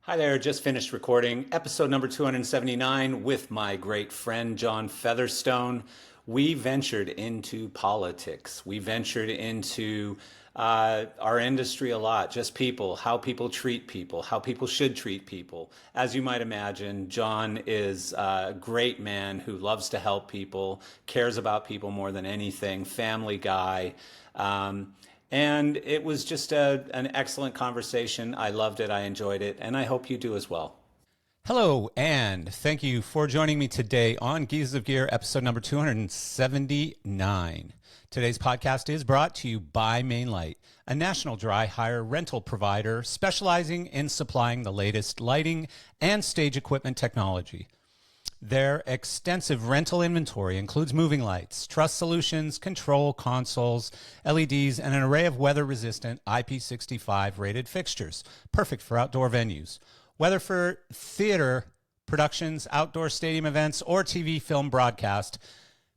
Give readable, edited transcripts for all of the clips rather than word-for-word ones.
Hi there, just finished recording episode number 279 with my great friend John Featherstone. We ventured into politics. We ventured into our industry a lot, just people, how people treat people, how people should treat people. As you might imagine, John is a great man who loves to help people, cares about people more than anything, family guy. And it was just an excellent conversation. I loved it. I enjoyed it. And I hope you do as well. Hello, and thank you for joining me today on Geese of Gear, episode number 279. Today's podcast is brought to you by Mainlight, a national dry hire rental provider specializing in supplying the latest lighting and stage equipment technology. Their extensive rental inventory includes moving lights, truss solutions, control consoles, LEDs, and an array of weather-resistant IP65 rated fixtures, perfect for outdoor venues. Whether for theater productions, outdoor stadium events, or TV film broadcast,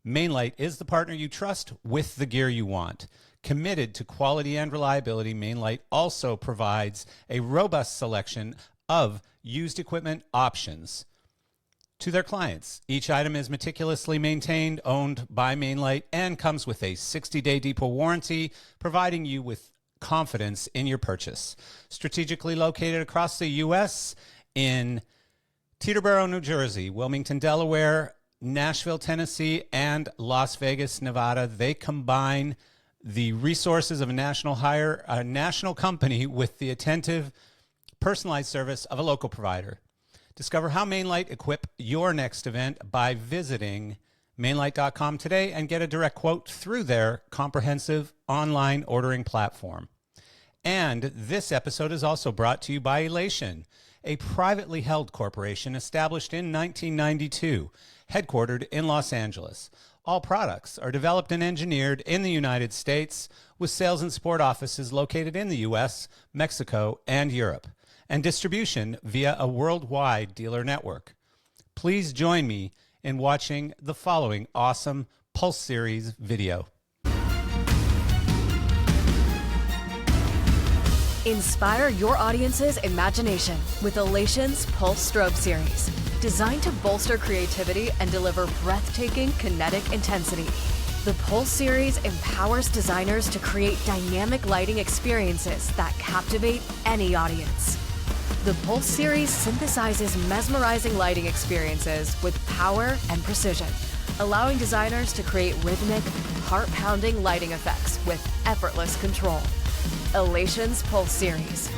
Mainlight is the partner you trust with the gear you want. Committed to quality and reliability, Mainlight also provides a robust selection of used equipment options to their clients. Each item is meticulously maintained, owned by Mainlight, and comes with a 60-day depot warranty, providing you with confidence in your purchase. Strategically located across the U.S. in Teterboro, New Jersey, Wilmington, Delaware, Nashville, Tennessee, and Las Vegas, Nevada, they combine the resources of a national company with the attentive, personalized service of a local provider. Discover how Mainlight equip your next event by visiting mainlight.com today and get a direct quote through their comprehensive online ordering platform. And this episode is also brought to you by Elation, a privately held corporation established in 1992, headquartered in Los Angeles. All products are developed and engineered in the United States, with sales and support offices located in the U.S., Mexico, and Europe, and distribution via a worldwide dealer network. Please join me in watching the following awesome Pulse Series video. Inspire your audience's imagination with Elation's Pulse Strobe Series, designed to bolster creativity and deliver breathtaking kinetic intensity. The Pulse Series empowers designers to create dynamic lighting experiences that captivate any audience. The Pulse Series synthesizes mesmerizing lighting experiences with power and precision, allowing designers to create rhythmic, heart-pounding lighting effects with effortless control. Elation's Pulse Series.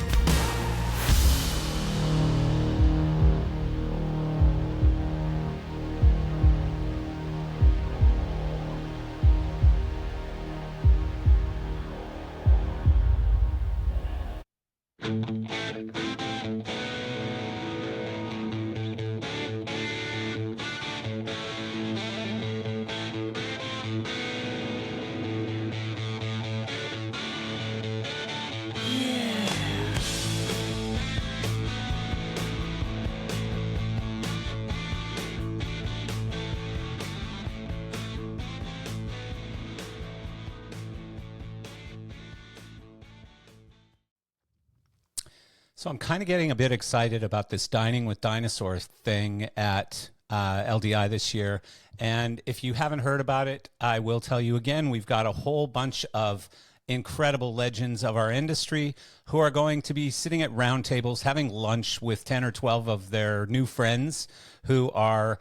So I'm kind of getting a bit excited about this Dining with Dinosaurs thing at LDI this year. And if you haven't heard about it, I will tell you again, we've got a whole bunch of incredible legends of our industry who are going to be sitting at round tables having lunch with 10 or 12 of their new friends who are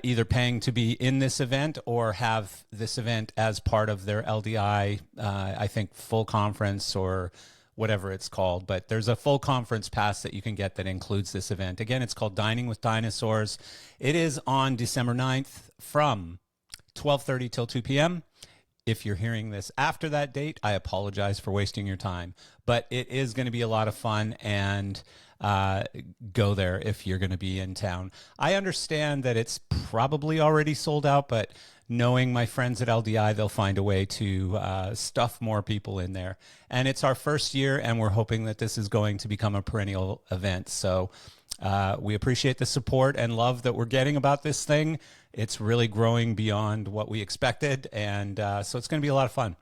either paying to be in this event or have this event as part of their LDI, I think, full conference or whatever it's called. But there's a full conference pass that you can get that includes this event. Again, it's called Dining with Dinosaurs. It is on December 9th from 12:30 till 2 p.m. If you're hearing this after that date, I apologize for wasting your time. But it is going to be a lot of fun, and go there if you're going to be in town. I understand that it's probably already sold out, but knowing my friends at LDI, they'll find a way to stuff more people in there. And it's our first year, and we're hoping that this is going to become a perennial event. So we appreciate the support and love that we're getting about this thing. It's really growing beyond what we expected, and so it's going to be a lot of fun.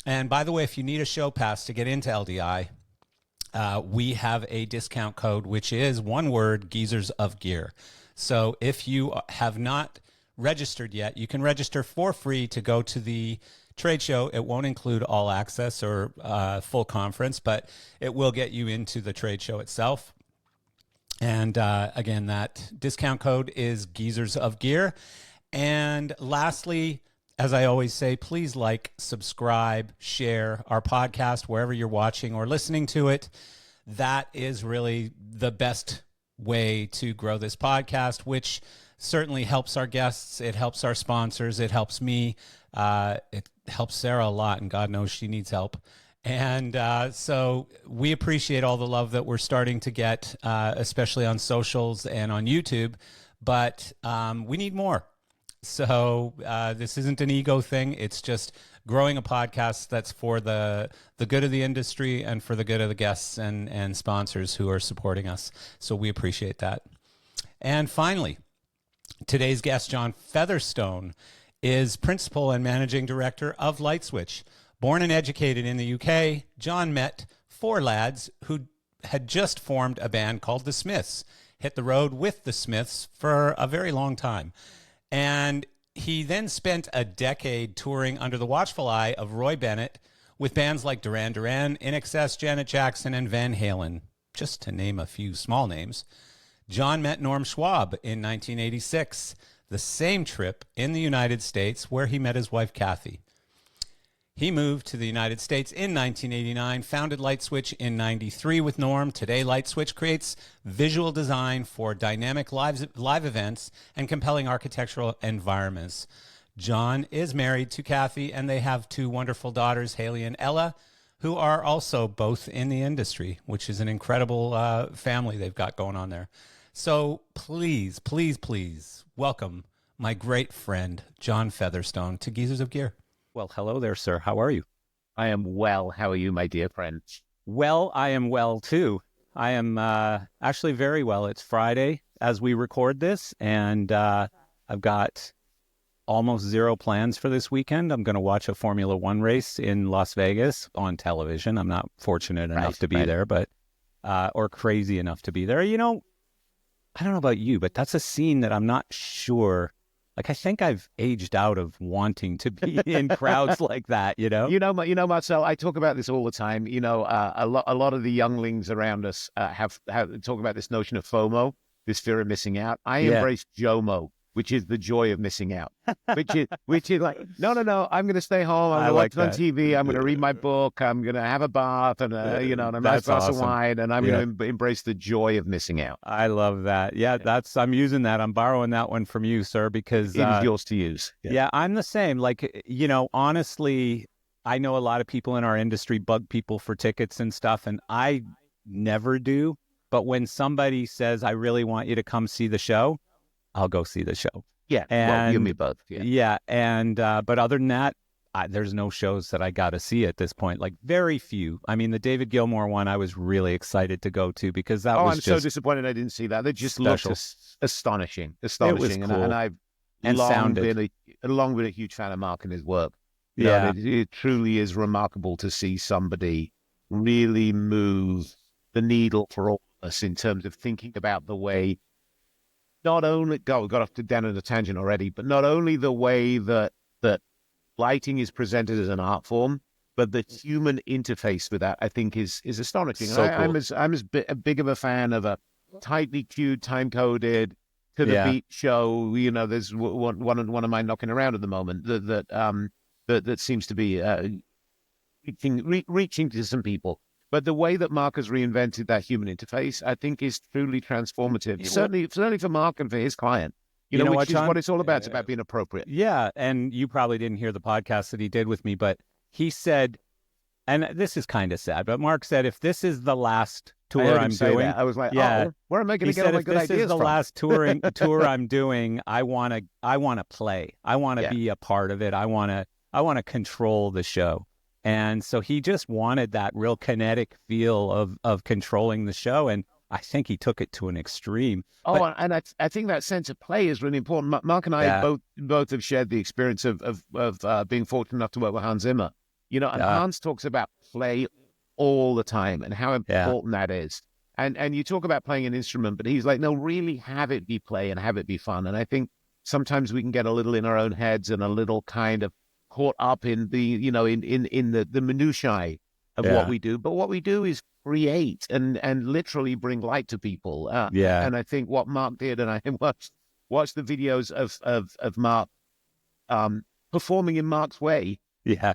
And by the way, if you need a show pass to get into LDI, we have a discount code, which is one word, Geezers of Gear. So if you have not registered yet, you can register for free to go to the trade show. It won't include all access or full conference, but it will get you into the trade show itself. And again, that discount code is Geezers of Gear. And lastly, as I always say, please like, subscribe, share our podcast wherever you're watching or listening to it. That is really the best way to grow this podcast, which certainly helps our guests. It helps our sponsors. It helps me. It helps Sarah a lot, and God knows she needs help. And so we appreciate all the love that we're starting to get, especially on socials and on YouTube. But we need more. So this isn't an ego thing. It's just growing a podcast that's for the good of the industry and for the good of the guests and sponsors who are supporting us. So we appreciate that. And finally, today's guest, John Featherstone, is principal and managing director of Lightswitch. Born and educated in the UK, John met four lads who had just formed a band called The Smiths, hit the road with The Smiths for a very long time. And he then spent a decade touring under the watchful eye of Roy Bennett with bands like DuranDuran, INXS, Janet Jackson, and Van Halen, just to name a few small names. John met Norm Schwab in 1986, the same trip in the United States where he met his wife, Kathy. He moved to the United States in 1989, founded Lightswitch in 93 with Norm. Today, Lightswitch creates visual design for dynamic live events and compelling architectural environments. John is married to Kathy, and they have two wonderful daughters, Haley and Ella, who are also both in the industry, which is an incredible family they've got going on there. So please, please, please welcome my great friend, John Featherstone, to Geezers of Gear. Well, hello there, sir. How are you? I am well. How are you, my dear friend? Well, I am well, too. I am actually very well. It's Friday as we record this, and I've got almost zero plans for this weekend. I'm going to watch a Formula One race in Las Vegas on television. I'm not fortunate enough to be there, but or crazy enough to be there. You know, I don't know about you, but that's a scene that I'm not sure. Like, I think I've aged out of wanting to be in crowds like that, you know? You know, Marcel, I talk about this all the time. You know, a lot of the younglings around us have talk about this notion of FOMO, this fear of missing out. I embrace JOMO, which is the joy of missing out, which is like, no, I'm going to stay home. I'm going to watch it on TV. I'm going to read my book. I'm going to have a bath and and a nice glass of wine, and I'm going to embrace the joy of missing out. I love that. Yeah, I'm using that. I'm borrowing that one from you, sir, because it is yours to use. Yeah, I'm the same. Like, you know, honestly, I know a lot of people in our industry bug people for tickets and stuff, and I never do. But when somebody says, I really want you to come see the show, I'll go see the show. Yeah, well, you and me both. Yeah, and but other than that, there's no shows that I got to see at this point. Like, very few. I mean, the David Gilmour one, I was really excited to go to because that was I'm so disappointed I didn't see that. They just looked astonishing. It was cool. And I've long been a huge fan of Mark and his work. It truly is remarkable to see somebody really move the needle for all of us in terms of thinking about the way. Not only, we got off down on a tangent already, but not only the way that lighting is presented as an art form, but the human interface with that, I think, is astonishing. So cool. I'm as big of a fan of a tightly cued, time-coded, to the beat show. You know, there's one of mine knocking around at the moment that seems to be reaching to some people. But the way that Mark has reinvented that human interface, I think, is truly transformative. Certainly for Mark and for his client. You know which is what it's all about. It's about being appropriate. Yeah, and you probably didn't hear the podcast that he did with me, but he said, and this is kind of sad, but Mark said, if this is the last tour I'm doing, I was like, where am I going to get all my good ideas from? If this is the last tour I'm doing, I want to play. I want to be a part of it. I want to control the show. And so he just wanted that real kinetic feel of controlling the show. And I think he took it to an extreme. And I think that sense of play is really important. Mark and I both have shared the experience of being fortunate enough to work with Hans Zimmer. You know, and Hans talks about play all the time and how important that is. And you talk about playing an instrument, but he's like, no, really have it be play and have it be fun. And I think sometimes we can get a little in our own heads and a little kind of caught up in the, you know, in the minutiae of what we do. But what we do is create and literally bring light to people. And I think what Mark did, and I watched the videos of Mark performing in Mark's way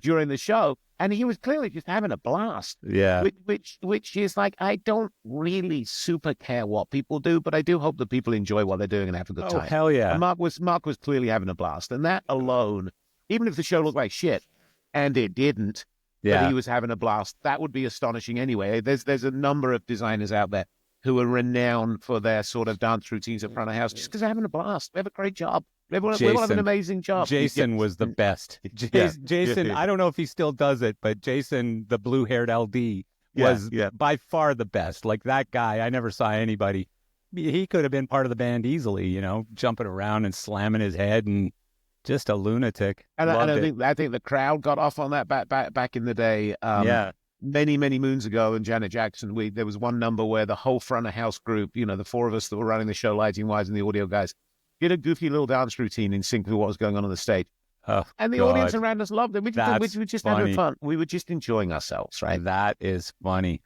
during the show, and he was clearly just having a blast. Which is like, I don't really super care what people do, but I do hope that people enjoy what they're doing and have a good time. Hell yeah! And Mark was clearly having a blast, and that alone, even if the show looked like shit, and it didn't, but he was having a blast, that would be astonishing anyway. There's a number of designers out there who are renowned for their sort of dance routines at front of house just because they're having a blast. We have a great job. We all have an amazing job. Jason was the best. Jason, I don't know if he still does it, but Jason, the blue-haired LD, was by far the best. Like, that guy, I never saw anybody. He could have been part of the band easily, you know, jumping around and slamming his head, and just a lunatic. And I think the crowd got off on that back in the day. Many moons ago in Janet Jackson, there was one number where the whole front of house group, you know, the four of us that were running the show, lighting wise, and the audio guys, did a goofy little dance routine in sync with what was going on the stage. And the audience around us loved it. We were just having fun. We were just enjoying ourselves, right? That is funny.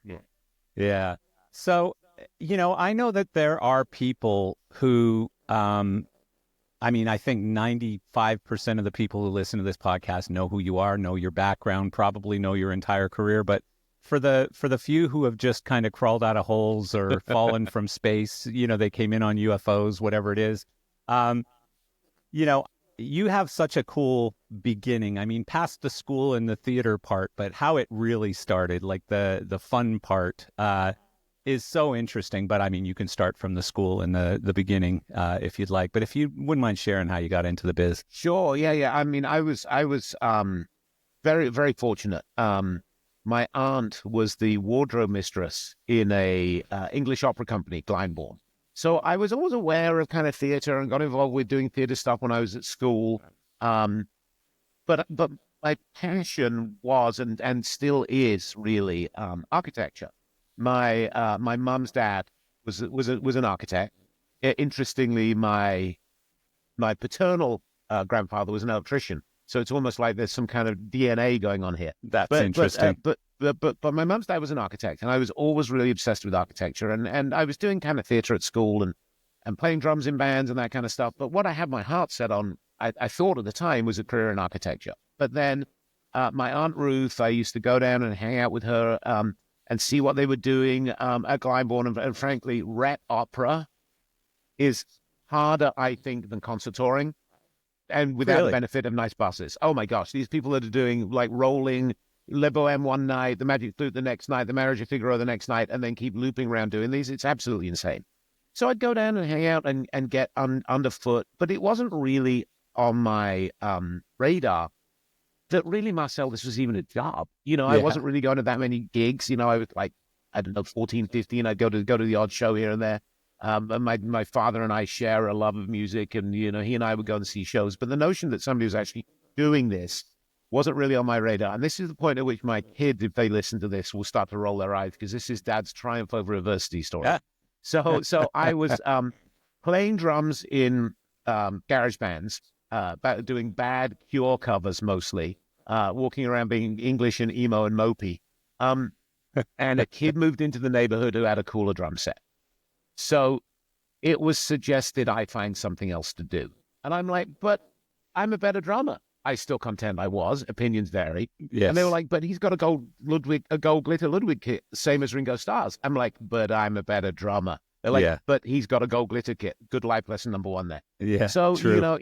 Yeah. So, you know, I know that there are people who, I mean, I think 95% of the people who listen to this podcast know who you are, know your background, probably know your entire career. But for the few who have just kind of crawled out of holes or fallen from space, you know, they came in on UFOs, whatever it is, you know, you have such a cool beginning. I mean, past the school and the theater part, but how it really started, like the fun part, is so interesting. But I mean, you can start from the school and the beginning if you'd like. But if you wouldn't mind sharing how you got into the biz. Sure. Yeah. I mean, I was very, very fortunate. My aunt was the wardrobe mistress in a English opera company, Glyndebourne. So I was always aware of kind of theater and got involved with doing theater stuff when I was at school. But my passion was and still is really architecture. My mum's dad was an architect. Interestingly, my paternal grandfather was an electrician. So it's almost like there's some kind of DNA going on here. That's interesting. But my mum's dad was an architect, and I was always really obsessed with architecture. And I was doing kind of theater at school and playing drums in bands and that kind of stuff. But what I had my heart set on, I thought at the time, was a career in architecture. But then my Aunt Ruth, I used to go down and hang out with her and see what they were doing at Glyndebourne. And frankly, rep opera is harder, I think, than concertouring. And without the benefit of nice buses. Oh my gosh, these people that are doing like rolling Le Bohème one night, the Magic Flute the next night, the Marriage of Figaro the next night, and then keep looping around doing these. It's absolutely insane. So I'd go down and hang out and get underfoot, but it wasn't really on my radar that really, Marcel, this was even a job. You know, I wasn't really going to that many gigs. You know, I was like, I don't know, 14, 15. I'd go to the odd show here and there. And my father and I share a love of music, and, you know, he and I would go and see shows. But the notion that somebody was actually doing this wasn't really on my radar. And this is the point at which my kids, if they listen to this, will start to roll their eyes, because this is Dad's triumph over adversity story. Yeah. So I was playing drums in garage bands, doing bad Cure covers mostly, walking around being English and emo and mopey. And a kid moved into the neighborhood who had a cooler drum set. So it was suggested I find something else to do. And I'm like, but I'm a better drummer. I still contend I was. Opinions vary. Yes. And they were like, but he's got a gold glitter Ludwig kit, same as Ringo Starr's. I'm like, but I'm a better drummer. They're like, but he's got a gold glitter kit. Good life lesson number one there. Yeah. So, true. You know,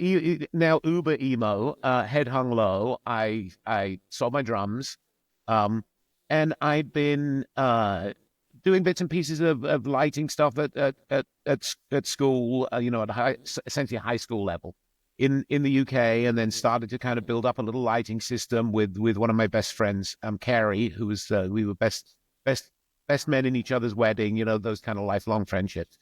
now uber emo, head hung low. I sold my drums. And I'd been doing bits and pieces of lighting stuff at school, you know, at essentially high school level in the UK, and then started to kind of build up a little lighting system with one of my best friends, Carrie, who was we were best men in each other's wedding, you know, those kind of lifelong friendships.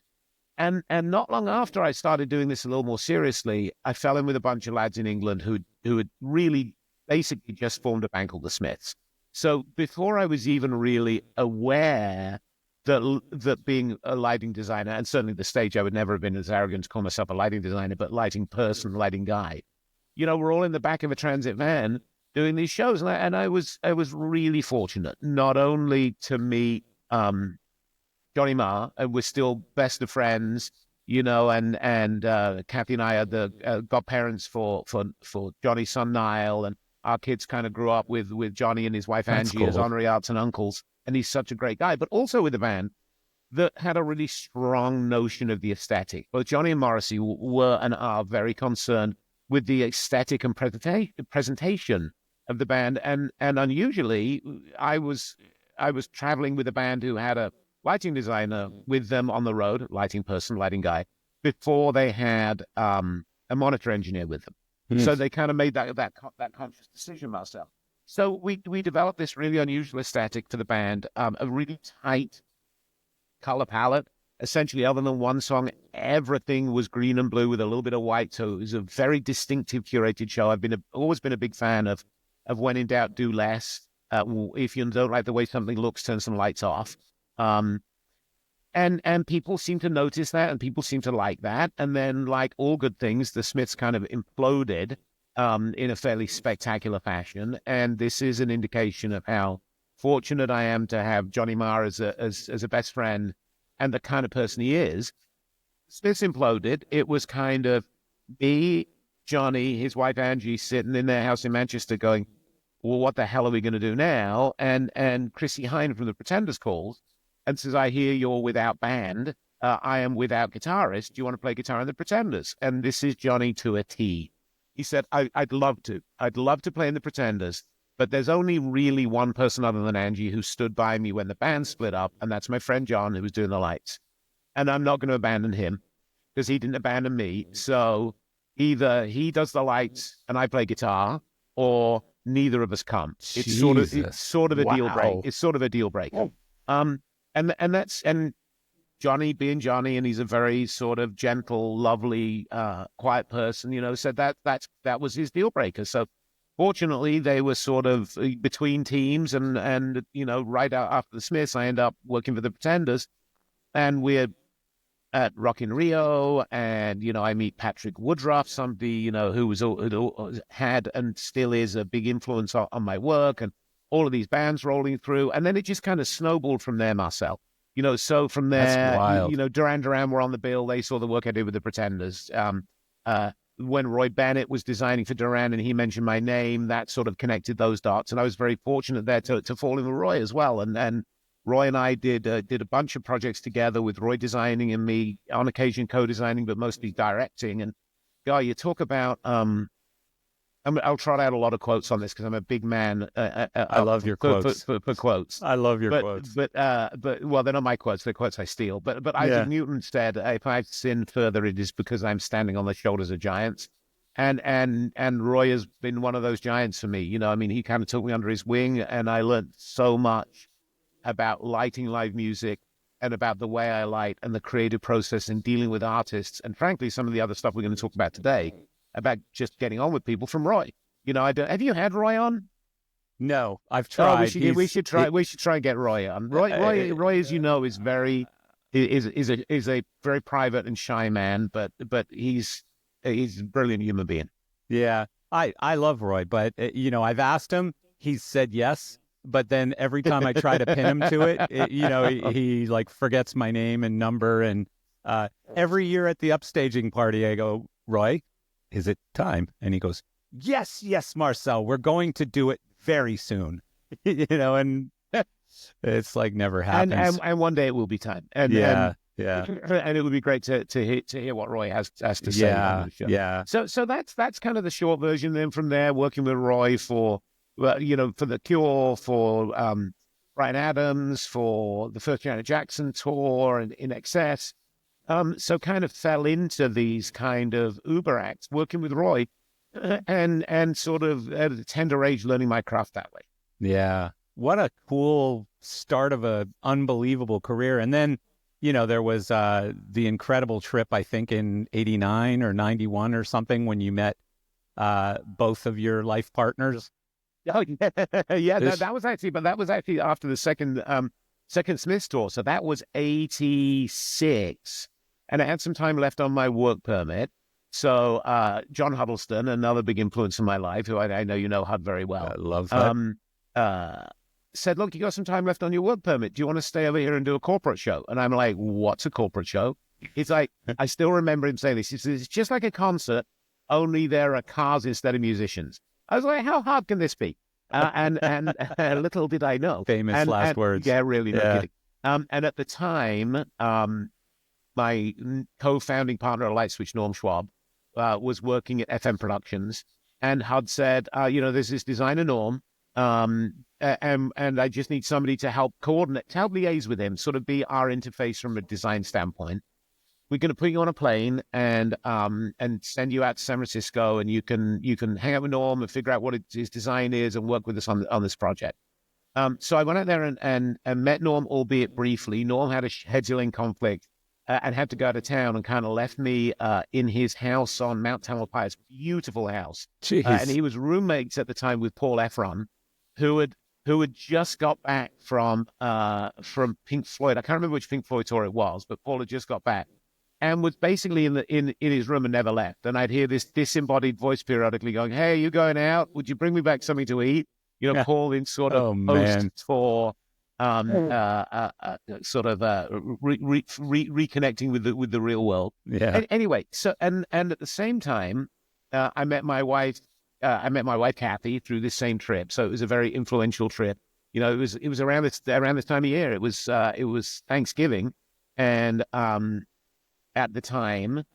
And not long after I started doing this a little more seriously, I fell in with a bunch of lads in England who had really basically just formed a band called the Smiths. So before I was even really aware that being a lighting designer, and certainly the stage, I would never have been as arrogant to call myself a lighting designer, but lighting person, lighting guy. We're all in the back of a transit van doing these shows, and I was really fortunate not only to meet Johnny Marr, and we're still best of friends, and Kathy and I are the godparents for Johnny's son Niall, and our kids kind of grew up with Johnny and his wife Angie as honorary aunts and uncles, and he's such a great guy. But also with a band that had a really strong notion of the aesthetic. Both Johnny and Morrissey were and are very concerned with the aesthetic and presentation of the band, and unusually, I was traveling with a band who had a lighting designer with them on the road, lighting person, lighting guy, before they had a monitor engineer with them. So they kind of made that conscious decision, Marcel. So we developed this really unusual aesthetic for the band, a really tight color palette. Essentially, other than one song, everything was green and blue with a little bit of white. So it was a very distinctive, curated show. I've always been a big fan of when in doubt, do less. If you don't like the way something looks, turn some lights off. And people seem to notice that, and people seem to like that. And then, like all good things, the Smiths kind of imploded in a fairly spectacular fashion. And this is an indication of how fortunate I am to have Johnny Marr as a best friend and the kind of person he is. Smiths imploded. It was kind of me, Johnny, his wife Angie, sitting in their house in Manchester going, well, what the hell are we going to do now? And Chrissy Hine from the Pretenders calls and says, I hear you're without band. I am without guitarist. Do you want to play guitar in the Pretenders? And this is Johnny to a T. He said, I'd love to. I'd love to play in the Pretenders, but there's only really one person other than Angie who stood by me when the band split up, and that's my friend John, who was doing the lights. And I'm not going to abandon him because he didn't abandon me. So either he does the lights and I play guitar, or neither of us come. It's sort of a deal breaker. It's sort of a deal breaker. And Johnny being Johnny, and he's a very sort of gentle, lovely, quiet person, said that was his deal breaker. So fortunately, they were sort of between teams, and right out after the Smiths, I end up working for the Pretenders, and we're at Rock in Rio, and I meet Patrick Woodruff, somebody who had and still is a big influence on my work, and all of these bands rolling through, and then it just kind of snowballed from there, Marcel. So from there, DuranDuran were on the bill. They saw the work I did with the Pretenders. When Roy Bennett was designing for Duran and he mentioned my name, that sort of connected those dots. And I was very fortunate there to fall in with Roy as well. And Roy and I did a bunch of projects together, with Roy designing and me on occasion co-designing, but mostly directing. And Guy, you talk about I'll trot out a lot of quotes on this because I'm a big man. I love your quotes. For quotes. I love your quotes. But well, they're not my quotes. They're quotes I steal. But Isaac Newton said, "If I've sinned further, it is because I'm standing on the shoulders of giants." And Roy has been one of those giants for me. He kind of took me under his wing, and I learned so much about lighting live music and about the way I light and the creative process and dealing with artists, and frankly, some of the other stuff we're going to talk about today, about just getting on with people, from Roy. Have you had Roy on? No, I've tried. We should try and get Roy on. Roy, as you know, is a very private and shy man, but he's a brilliant human being. Yeah, I love Roy, but I've asked him. He's said yes, but then every time I try to pin him to it, he like forgets my name and number. And every year at the upstaging party, I go, Roy, is it time? And he goes, yes, Marcel, we're going to do it very soon. And it's like never happens. And one day it will be time. And it would be great to hear what Roy has to say on the show. Yeah. So that's kind of the short version. Then from there, working with Roy for The Cure, for Bryan Adams, for the first Janet Jackson tour, and INXS. So kind of fell into these kind of Uber acts, working with Roy, and sort of at a tender age learning my craft that way. Yeah. What a cool start of an unbelievable career. And then, there was the incredible trip, I think in 89 or 91 or something, when you met both of your life partners. Oh yeah, that was actually after the second Smiths tour. So that was 86, and I had some time left on my work permit. So John Huddleston, another big influence in my life, who I know you know Hud very well, I love that. said, "Look, you got some time left on your work permit. Do you want to stay over here and do a corporate show?" And I'm like, "What's a corporate show?" He's like, I still remember him saying this. He says, "It's just like a concert, only there are cars instead of musicians." I was like, "How hard can this be?" And little did I know. Famous last words. Yeah, really, no kidding. And at the time, my co-founding partner at Lightswitch, Norm Schwab, was working at FM Productions, and had said, there's this designer Norm, and I just need somebody to help coordinate, to help liaise with him, sort of be our interface from a design standpoint. We're going to put you on a plane and send you out to San Francisco, and you can hang out with Norm and figure out what his design is and work with us on this project. So I went out there and met Norm, albeit briefly. Norm had a scheduling conflict and had to go out of town, and kind of left me in his house on Mount Tamalpais, beautiful house. And he was roommates at the time with Paul Efron, who had just got back from Pink Floyd. I can't remember which Pink Floyd tour it was, but Paul had just got back and was basically in his room and never left. And I'd hear this disembodied voice periodically going, "Hey, are you going out? Would you bring me back something to eat?" Paul in sort of post-tour, reconnecting with the real world. Yeah. Anyway, so and at the same time, I met my wife. I met my wife Kathy through this same trip. So it was a very influential trip. It was around this time of year. It was Thanksgiving, and at the time,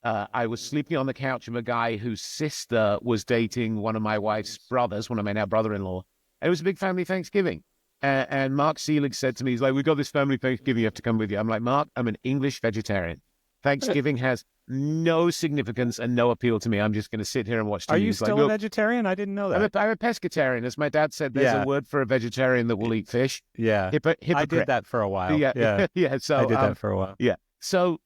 I was sleeping on the couch of a guy whose sister was dating one of my wife's brothers, one of my now brother-in-law. And it was a big family Thanksgiving. And Mark Seelig said to me, he's like, "We got this family Thanksgiving, you have to come with you." I'm like, "Mark, I'm an English vegetarian. Thanksgiving has no significance and no appeal to me. I'm just going to sit here and watch TV." Are you still a vegetarian? I didn't know that. I'm a pescatarian. As my dad said, there's a word for a vegetarian that will eat fish. Yeah. Hypocrite. I did that for a while. Yeah. Yeah. So I did that for a while. Yeah. So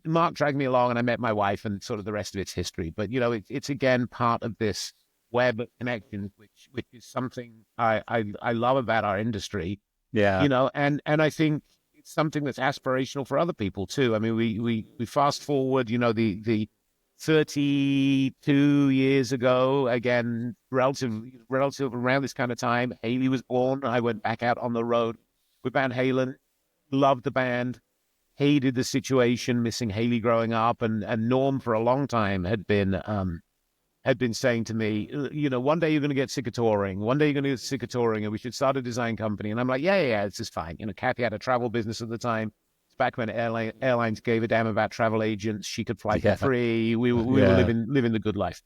Mark dragged me along, and I met my wife, and sort of the rest of it's history. But it's again part of this web of connections, which is something I love about our industry. Yeah. And I think it's something that's aspirational for other people too. I mean, we fast forward, the 32 years ago, again, relative around this kind of time, Haley was born. I went back out on the road with Van Halen, loved the band, hated the situation, missing Haley growing up, and Norm for a long time had been saying to me, "One day you're going to get sick of touring. One day you're going to get sick of touring, and we should start a design company." And I'm like, yeah, this is fine. Kathy had a travel business at the time. It's back when airlines gave a damn about travel agents. She could fly for free. We were living the good life.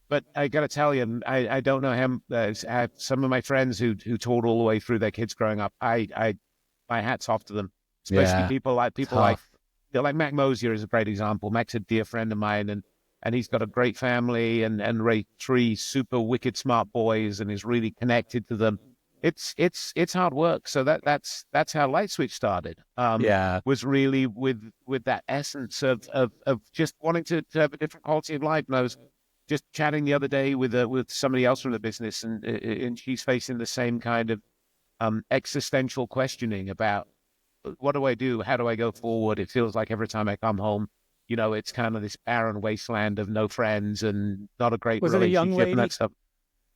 But I got to tell you, I don't know how some of my friends who toured all the way through, their kids growing up. My hat's off to them. Especially people like Mac Mosier is a great example. Mac's a dear friend of mine, and he's got a great family and raised 3 super wicked smart boys, and is really connected to them. It's hard work. So that's how Lightswitch started. Was really with that essence of just wanting to have a different quality of life. And I was just chatting the other day with somebody else from the business, and she's facing the same kind of existential questioning about, what do I do? How do I go forward? It feels like every time I come home, it's kind of this barren wasteland of no friends and not a great relationship. Was it a young lady? And that stuff.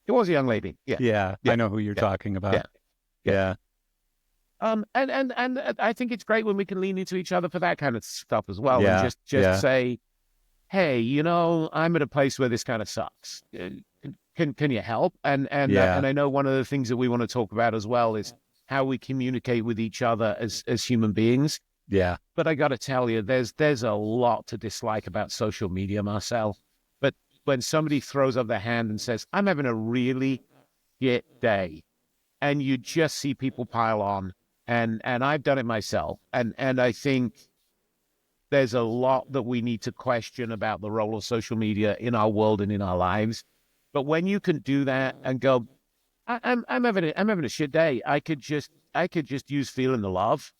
It was a young lady. Yeah. I know who you're talking about. Yeah. And I think it's great when we can lean into each other for that kind of stuff as well. Yeah. And just say, "Hey, I'm at a place where this kind of sucks. Can you help?" And I know one of the things that we want to talk about as well is how we communicate with each other as human beings. Yeah. But I got to tell you, there's a lot to dislike about social media, Marcel. But when somebody throws up their hand and says, "I'm having a really shit day," and you just see people pile on, and I've done it myself, and I think there's a lot that we need to question about the role of social media in our world and in our lives. But when you can do that and go, I'm having a shit day, I could just use feeling the love.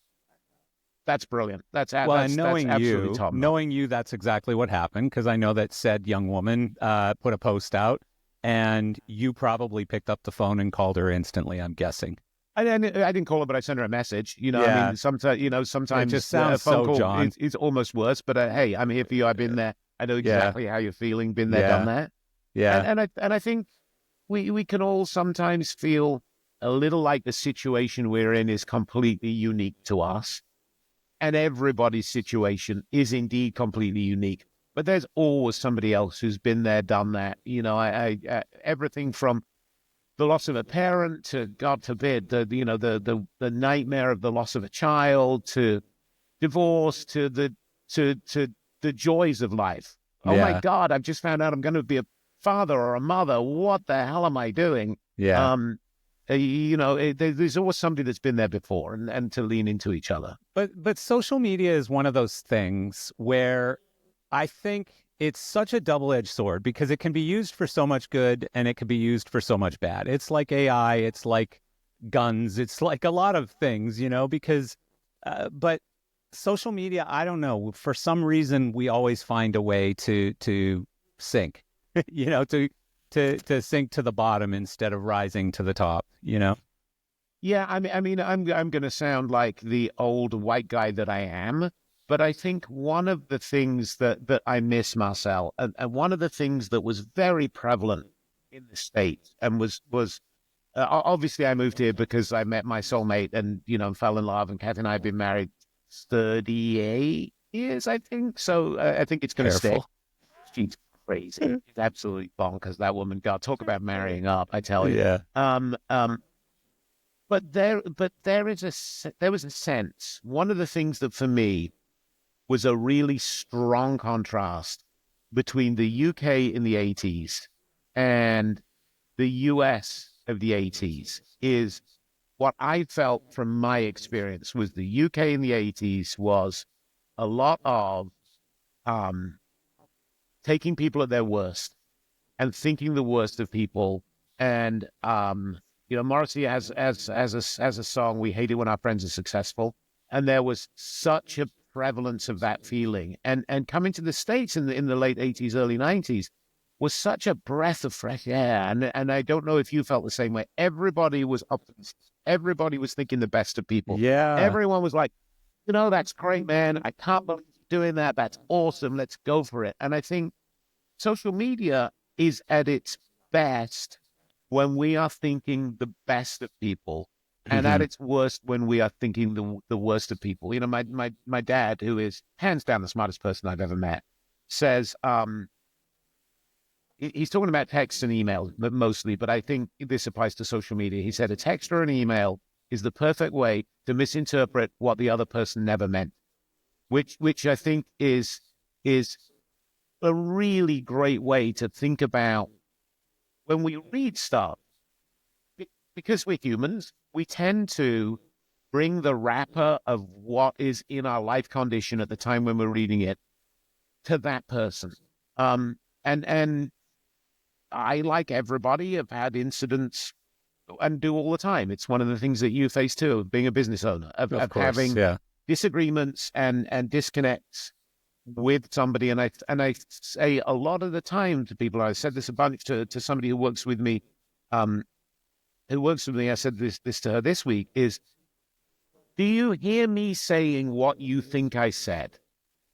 That's brilliant. That's absolutely top. Knowing you, that's exactly what happened, because I know that said young woman put a post out and you probably picked up the phone and called her instantly, I'm guessing. I didn't call her, but I sent her a message. I mean, sometimes it just sounds a phone so call John. is almost worse. But hey, I'm here for you. I've been there. I know exactly how you're feeling. Been there, done that. Yeah. And I think we can all sometimes feel a little like the situation we're in is completely unique to us, and everybody's situation is indeed completely unique. But there's always somebody else who's been there, done that. I everything from the loss of a parent to, God forbid, the nightmare of the loss of a child, to divorce, to the joys of life. Oh my God, I've just found out I'm going to be a father or a mother. What the hell am I doing? Yeah. There's always somebody that's been there before, and to lean into each other. But social media is one of those things where I think it's such a double-edged sword, because it can be used for so much good and it can be used for so much bad. It's like AI, it's like guns, it's like a lot of things, because, but social media, I don't know, for some reason, we always find a way to sink, to sink to the bottom instead of rising to the top, Yeah, I mean, I'm going to sound like the old white guy that I am. But I think one of the things that I miss, Marcel, and one of the things that was very prevalent in the States and was obviously I moved here because I met my soulmate and, fell in love, and Kathy and I have been married 38 years, I think. So I think it's going to stay. She's crazy. She's absolutely bonkers, that woman. God, talk about marrying up, I tell you. Yeah. But there was a sense. One of the things that for me was a really strong contrast between the UK in the 80s and the US of the 80s is what I felt from my experience was the UK in the 80s was a lot of taking people at their worst and thinking the worst of people. And, Morrissey has a song, "We Hate It When Our Friends Are Successful." And there was such a prevalence of that feeling, and coming to the States in the late 80s, early 90s was such a breath of fresh air. And I don't know if you felt the same way. Everybody was optimistic. Everybody was thinking the best of people. Yeah. Everyone was like, that's great, man. I can't believe you're doing that. That's awesome. Let's go for it. And I think social media is at its best when we are thinking the best of people. And at its worst, when we are thinking the worst of people. My dad, who is hands down the smartest person I've ever met, says he's talking about text and email mostly, but I think this applies to social media. He said a text or an email is the perfect way to misinterpret what the other person never meant, which I think is a really great way to think about when we read stuff. Because we're humans, we tend to bring the wrapper of what is in our life condition at the time when we're reading it to that person. And I, like everybody, have had incidents and do all the time. It's one of the things that you face too, being a business owner, of course, having disagreements and disconnects with somebody. And I say a lot of the time to people, I said this a bunch to somebody who works with me, I said this to her this week, is, do you hear me saying what you think I said?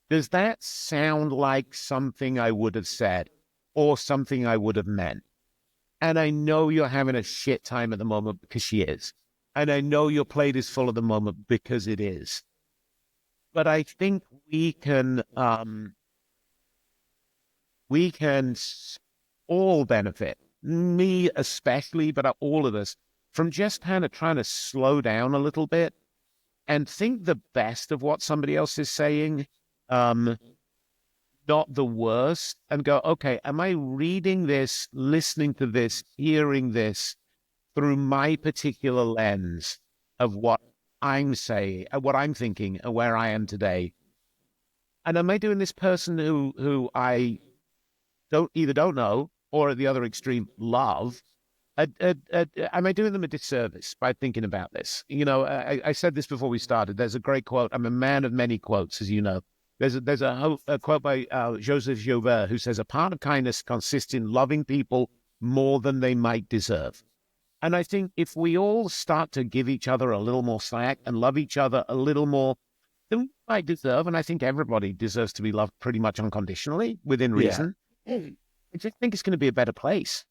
Does that sound like something I would have said or something I would have meant? And I know you're having a shit time at the moment, because she is. And I know your plate is full at the moment, because it is. But I think we can all benefit, me especially, but all of us, from just kind of trying to slow down a little bit and think the best of what somebody else is saying, not the worst, and go, okay, am I reading this, listening to this, hearing this through my particular lens of what I'm saying, what I'm thinking, and where I am today? And am I doing this person who I don't know, or at the other extreme, love, am I doing them a disservice by thinking about this? I said this before we started. There's a great quote. I'm a man of many quotes, as you know. There's a quote by Joseph Joubert, who says, "A part of kindness consists in loving people more than they might deserve. And I think if we all start to give each other a little more slack and love each other a little more than we might deserve, and I think everybody deserves to be loved pretty much unconditionally within reason, I just think it's going to be a better place.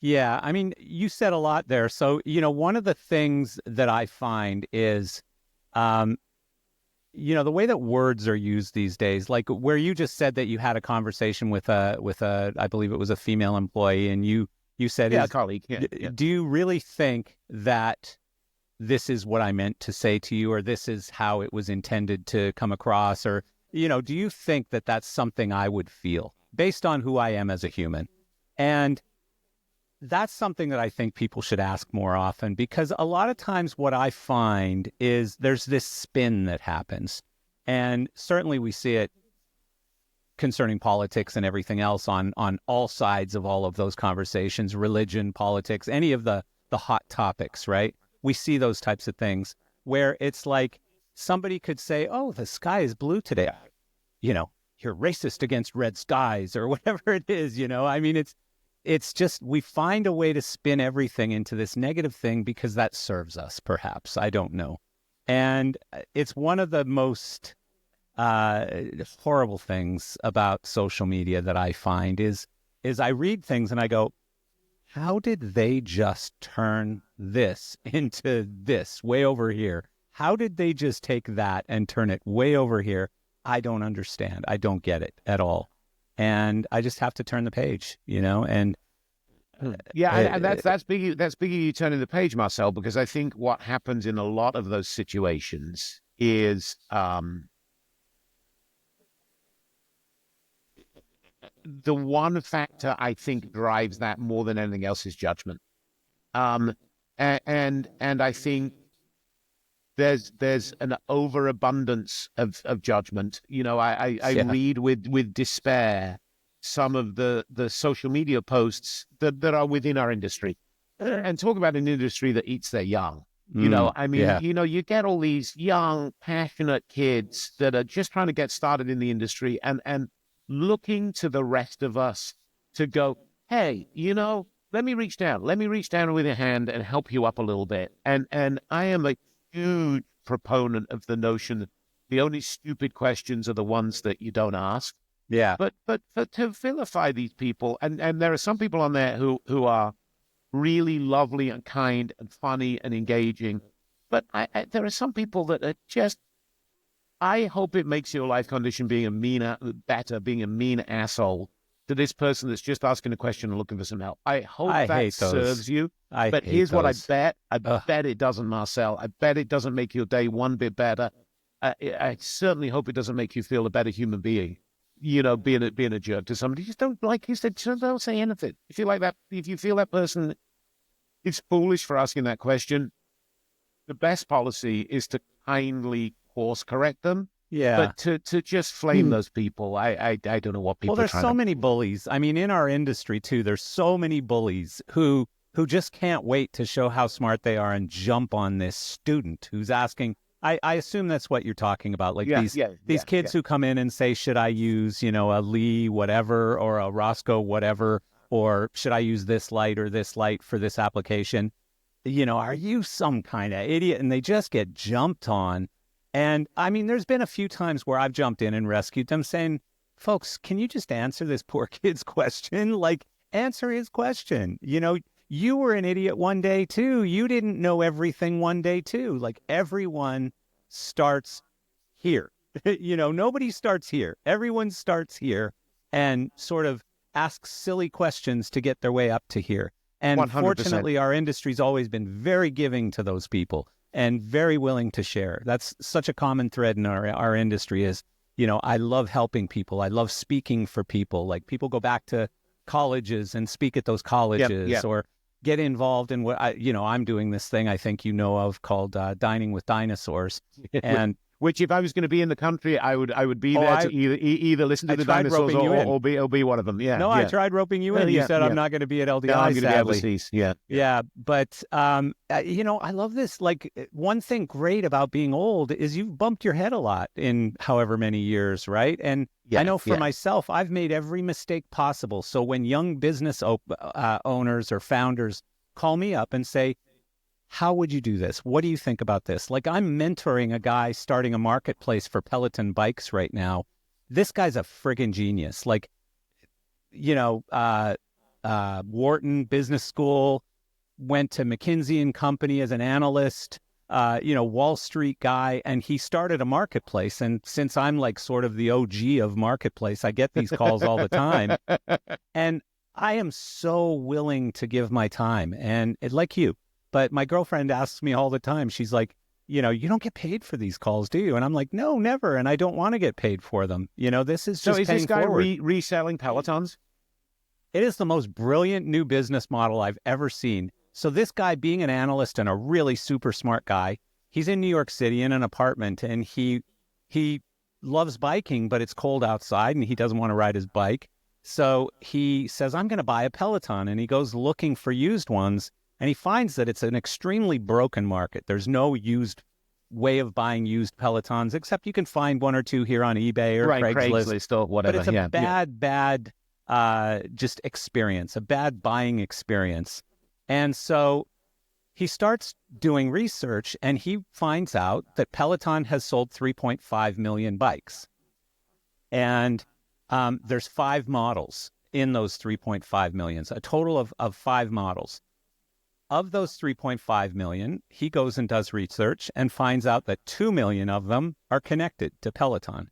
Yeah, I mean, you said a lot there. So, one of the things that I find is, the way that words are used these days, like where you just said that you had a conversation with a, I believe it was a female employee, and you said, a colleague. Do you really think that this is what I meant to say to you, or this is how it was intended to come across, or, do you think that that's something I would feel based on who I am as a human? And that's something that I think people should ask more often, because a lot of times what I find is there's this spin that happens. And certainly we see it concerning politics and everything else on all sides of all of those conversations, religion, politics, any of the hot topics, right? We see those types of things where it's like somebody could say, oh, the sky is blue today. You're racist against red skies or whatever it is, I mean, it's just, we find a way to spin everything into this negative thing because that serves us, perhaps. I don't know. And it's one of the most horrible things about social media that I find is I read things and I go, how did they just turn this into this way over here? How did they just take that and turn it way over here? I don't understand. I don't get it at all. And I just have to turn the page, and and that's big. That's big. You turning the page, Marcel, because I think what happens in a lot of those situations is the one factor I think drives that more than anything else is judgment. And I think there's an overabundance of judgment. I read with despair some of the social media posts that are within our industry, and talk about an industry that eats their young. You get all these young, passionate kids that are just trying to get started in the industry and looking to the rest of us to go, hey, let me reach down with a hand and help you up a little bit. And I am a huge proponent of the notion that the only stupid questions are the ones that you don't ask. Yeah. But to vilify these people, and there are some people on there who are really lovely and kind and funny and engaging, but there are some people that are just, I hope it makes your life condition being a mean asshole to this person that's just asking a question and looking for some help. I hope that serves you. But here's what I bet. I bet it doesn't, Marcel. I bet it doesn't make your day one bit better. I certainly hope it doesn't make you feel a better human being, being a jerk to somebody. Just don't, like you said, just don't say anything. If you like that, if you feel that person is foolish for asking that question, the best policy is to kindly course correct them. Yeah. But to just flame those people, I don't know what people are trying to... Well, there's so many bullies. I mean, in our industry, too, there's so many bullies who just can't wait to show how smart they are and jump on this student who's asking... I assume that's what you're talking about. Like these kids who come in and say, should I use, a Lee whatever or a Roscoe whatever, or should I use this light or this light for this application? Are you some kind of idiot? And they just get jumped on. And I mean, there's been a few times where I've jumped in and rescued them saying, folks, can you just answer this poor kid's question? Like, answer his question. You were an idiot one day too. You didn't know everything one day too. Like, everyone starts here. Nobody starts here. Everyone starts here and sort of asks silly questions to get their way up to here. And 100%. Fortunately, our industry's always been very giving to those people and very willing to share. That's such a common thread in our industry is, I love helping people. I love speaking for people. Like, people go back to colleges and speak at those colleges or get involved in what I'm doing this thing I think of called Dining with Dinosaurs. And Which, if I was going to be in the country, I would be there to either listen to the dinosaurs or be one of them. Yeah. No, yeah. I tried roping you in. You said I'm not going to be at LDI. No, I'm going to be sadly. overseas. Yeah. Yeah, but I love this. Like, one thing great about being old is you've bumped your head a lot in however many years, right? And I know for myself, I've made every mistake possible. So when young business owners or founders call me up and say, how would you do this? What do you think about this? Like, I'm mentoring a guy starting a marketplace for Peloton bikes right now. This guy's a friggin' genius. Like, Wharton Business School, went to McKinsey and Company as an analyst, Wall Street guy, and he started a marketplace. And since I'm like sort of the OG of marketplace, I get these calls all the time. And I am so willing to give my time, and like you. But my girlfriend asks me all the time, she's like, you don't get paid for these calls, do you? And I'm like, no, never. And I don't want to get paid for them. This is just so is this guy forward. Reselling Pelotons? It is the most brilliant new business model I've ever seen. So this guy, being an analyst and a really super smart guy, he's in New York City in an apartment, and he loves biking, but it's cold outside and he doesn't want to ride his bike. So he says, I'm going to buy a Peloton. And he goes looking for used ones. And he finds that it's an extremely broken market. There's no used way of buying used Pelotons, except you can find one or two here on eBay or Craigslist or whatever. But it's a bad just experience, a bad buying experience. And so he starts doing research, and he finds out that Peloton has sold 3.5 million bikes. And there's 5 models in those 3.5 millions, a total of 5 models. Of those 3.5 million, he goes and does research and finds out that 2 million of them are connected to Peloton,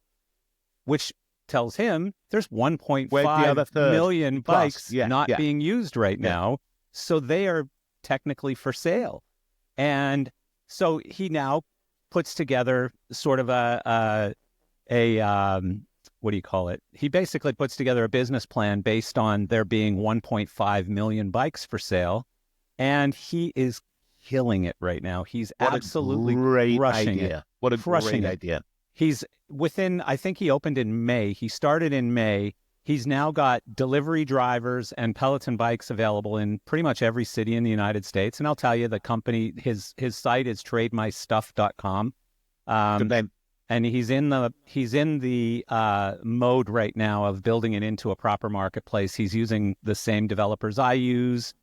which tells him there's 1.5 million bikes not being used right now. So they are technically for sale. And so he now puts together sort of a what do you call it? He basically puts together a business plan based on there being 1.5 million bikes for sale. And he is killing it right now. He's absolutely crushing it. What a great idea. He's I think he opened in May. He started in May. He's now got delivery drivers and Peloton bikes available in pretty much every city in the United States. And I'll tell you, the company, his site is trademystuff.com. And he's in the mode right now of building it into a proper marketplace. He's using the same developers I use.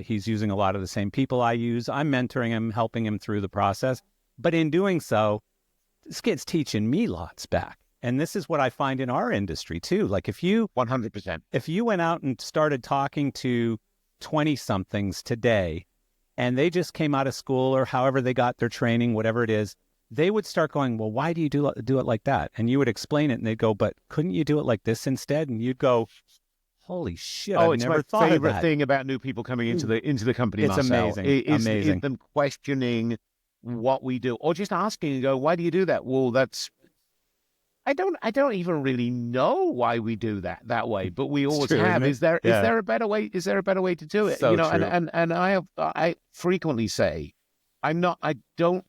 He's using a lot of the same people I use. I'm mentoring him, helping him through the process. But in doing so, this kid's teaching me lots back. And this is what I find in our industry too. Like, if you 100%, if you went out and started talking to 20-somethings today, and they just came out of school or however they got their training, whatever it is, they would start going, well, why do you do it like that? And you would explain it, and they'd go, but couldn't you do it like this instead? And you'd go, holy shit! Oh, I've never thought it's my favorite of that. thing about new people coming into the company. It's Marcel, amazing. Is them questioning what we do, or just asking and go, why do you do that? Well, I don't even really know why we do that way, but we always have. Is there a better way? Is there a better way to do it? So true. And I frequently say, I don't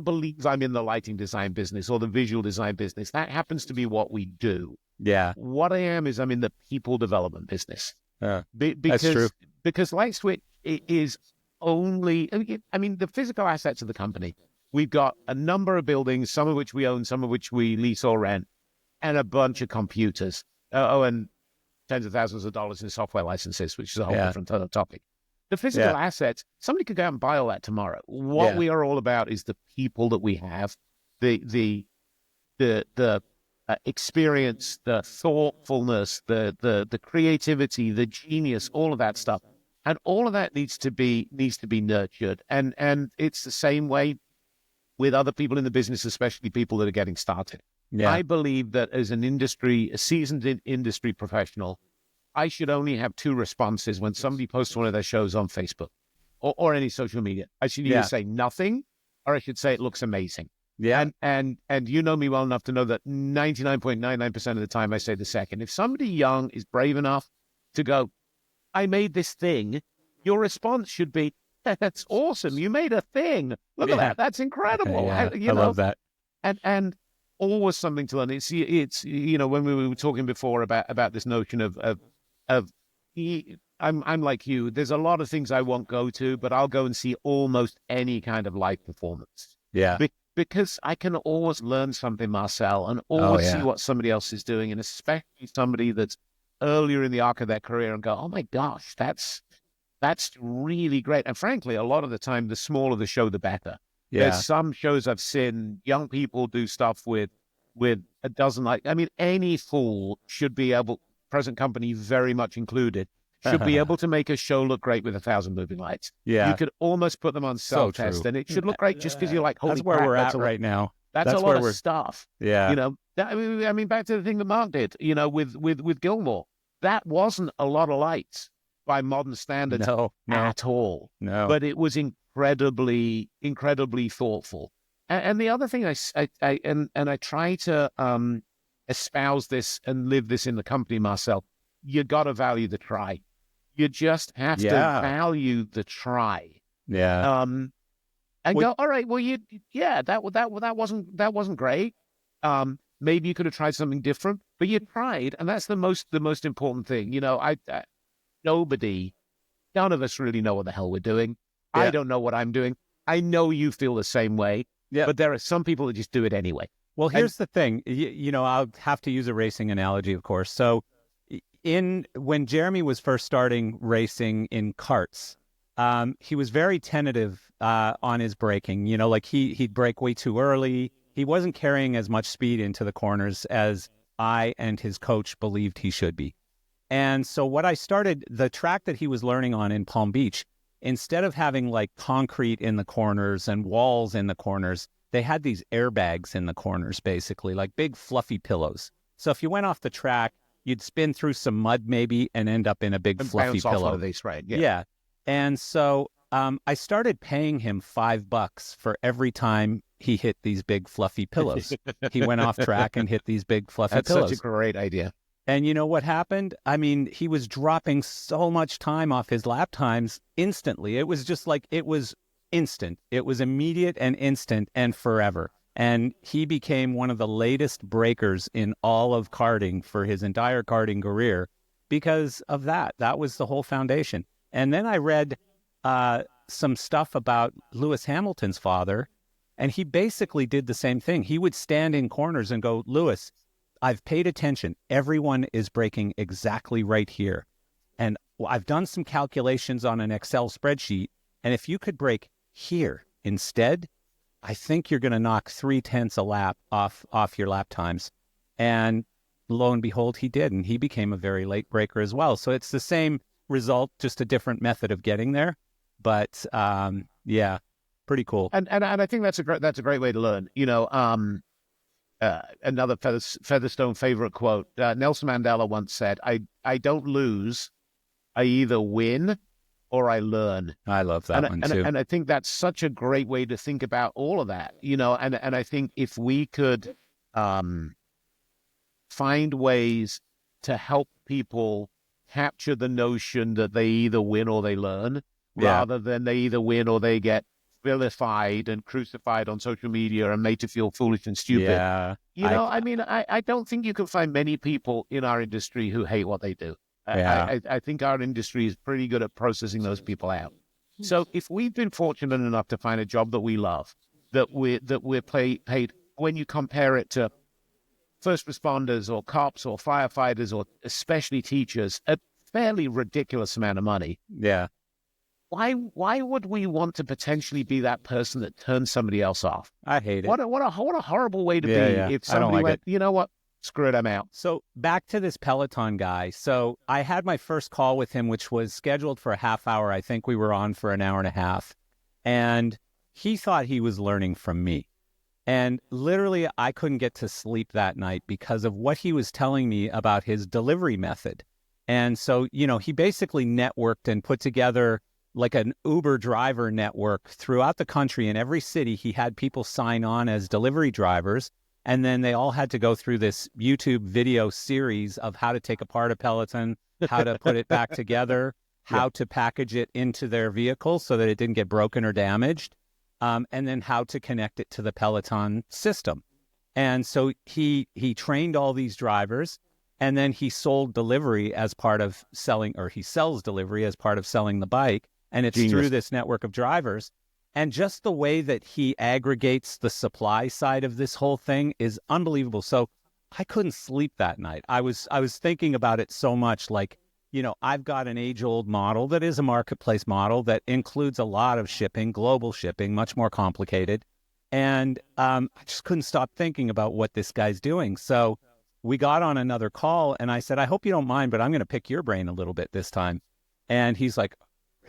believe I'm in the lighting design business or the visual design business. That happens to be what we do. Yeah. What I am is I'm in the people development business. That's true. Because Lightswitch is only, the physical assets of the company. We've got a number of buildings, some of which we own, some of which we lease or rent, and a bunch of computers. And tens of thousands of dollars in software licenses, which is a whole different topic. The physical assets, somebody could go out and buy all that tomorrow. What we are all about is the people that we have, the experience, the thoughtfulness, the creativity, the genius, all of that stuff, and all of that needs to be nurtured. And it's the same way with other people in the business, especially people that are getting started. Yeah. I believe that as a seasoned industry professional, I should only have 2 responses when somebody posts one of their shows on Facebook or any social media. I should either say nothing, or I should say it looks amazing. Yeah. And you know me well enough to know that 99.99% of the time I say the second. If somebody young is brave enough to go, I made this thing, your response should be, that's awesome. You made a thing. Look at that. That's incredible. I love that. and always something to learn. It's when we were talking before about this notion of I'm like you. There's a lot of things I won't go to, but I'll go and see almost any kind of live performance. Yeah. Because I can always learn something, Marcel, and always see what somebody else is doing, and especially somebody that's earlier in the arc of their career, and go, oh my gosh, that's really great. And frankly, a lot of the time, the smaller the show, the better. Yeah. There's some shows I've seen young people do stuff with a dozen, any fool should be able, present company very much included, should be able to make a show look great with 1,000 moving lights. Yeah. You could almost put them on self-test, and it should look great just because you're like, holy That's where crap, we're at right now. That's a lot of stuff. Yeah. I mean, back to the thing that Mark did, with Gilmore. That wasn't a lot of lights by modern standards at all. No. But it was incredibly, incredibly thoughtful. And the other thing I try to espouse this and live this in the company, Marcel, you got to value the try. You just have to value the try. Yeah. And go, all right, well, that wasn't great. Maybe you could have tried something different, but you tried, and that's the most important thing. None of us really know what the hell we're doing. Yeah. I don't know what I'm doing. I know you feel the same way. Yeah. But there are some people that just do it anyway. Well, here's the thing. I'll have to use a racing analogy, of course. So when Jeremy was first starting racing in karts, he was very tentative on his braking. He'd brake way too early. He wasn't carrying as much speed into the corners as I and his coach believed he should be. And so the track that he was learning on in Palm Beach, instead of having like concrete in the corners and walls in the corners, they had these airbags in the corners, basically, like big fluffy pillows. So if you went off the track, you'd spin through some mud maybe and end up in a big fluffy pillow. Of these, right? Yeah. And so I started paying him $5 for every time he hit these big fluffy pillows. He went off track and hit these big fluffy pillows. That's such a great idea. And you know what happened? I mean, he was dropping so much time off his lap times instantly. It was just like, it was instant. It was immediate and instant and forever. And he became one of the latest breakers in all of karting for his entire karting career because of that. That was the whole foundation. And then I read some stuff about Lewis Hamilton's father, and he basically did the same thing. He would stand in corners and go, Lewis, I've paid attention. Everyone is braking exactly right here. And I've done some calculations on an Excel spreadsheet, and if you could brake here instead, I think you're going to knock 0.3 a lap off your lap times. And lo and behold, he did. And he became a very late breaker as well. So it's the same result, just a different method of getting there. But yeah, pretty cool. And I think that's a great way to learn. Another Featherstone favorite quote. Nelson Mandela once said, I don't lose. I either win or I learn. I love that one too. And I think that's such a great way to think about all of that, and I think if we could find ways to help people capture the notion that they either win or they learn, rather than they either win or they get vilified and crucified on social media and made to feel foolish and stupid. Yeah. I don't think you can find many people in our industry who hate what they do. Yeah. I think our industry is pretty good at processing those people out. So if we've been fortunate enough to find a job that we love, that we're paid, when you compare it to first responders or cops or firefighters or especially teachers, a fairly ridiculous amount of money. Yeah. Why would we want to potentially be that person that turns somebody else off? I hate it. What a horrible way to be. If somebody went, you know what? Screw it, I'm out. So back to this Peloton guy. So I had my first call with him, which was scheduled for a half hour. I think we were on for an hour and a half. And he thought he was learning from me. And literally, I couldn't get to sleep that night because of what he was telling me about his delivery method. And so, he basically networked and put together like an Uber driver network throughout the country. In every city, he had people sign on as delivery drivers. And then they all had to go through this YouTube video series of how to take apart a Peloton, how to put it back together, how to package it into their vehicle so that it didn't get broken or damaged, and then how to connect it to the Peloton system. And so he trained all these drivers, and then he sold delivery as part of selling, or he sells delivery as part of selling the bike. And it's through this network of drivers. And just the way that he aggregates the supply side of this whole thing is unbelievable. So I couldn't sleep that night. I was thinking about it so much, like, you know, I've got an age-old model that is a marketplace model that includes a lot of shipping, global shipping, much more complicated. And I just couldn't stop thinking about what this guy's doing. So we got on another call, and I said, I hope you don't mind, but I'm going to pick your brain a little bit this time. And he's like,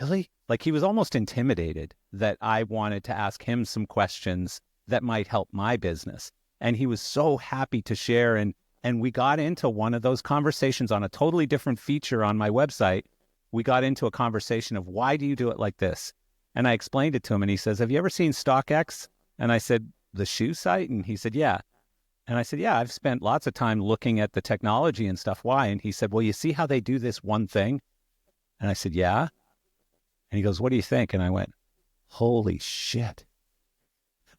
really? Like, he was almost intimidated that I wanted to ask him some questions that might help my business. And he was so happy to share. And we got into one of those conversations on a totally different feature on my website. We got into a conversation of, why do you do it like this? And I explained it to him, and he says, have you ever seen StockX? And I said, the shoe site? And he said, yeah. And I said, yeah, I've spent lots of time looking at the technology and stuff. Why? And he said, well, you see how they do this one thing? And I said, yeah. And he goes, what do you think? And I went, holy shit.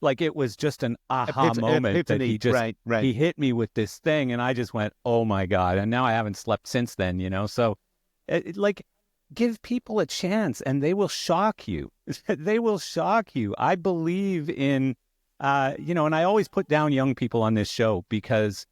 Like, it was just an aha moment that he just, he hit me with this thing, and I just went, oh my God. And now I haven't slept since then, you know? So like, give people a chance and they will shock you. They will shock you. I believe in, you know, and I always put down young people on this show because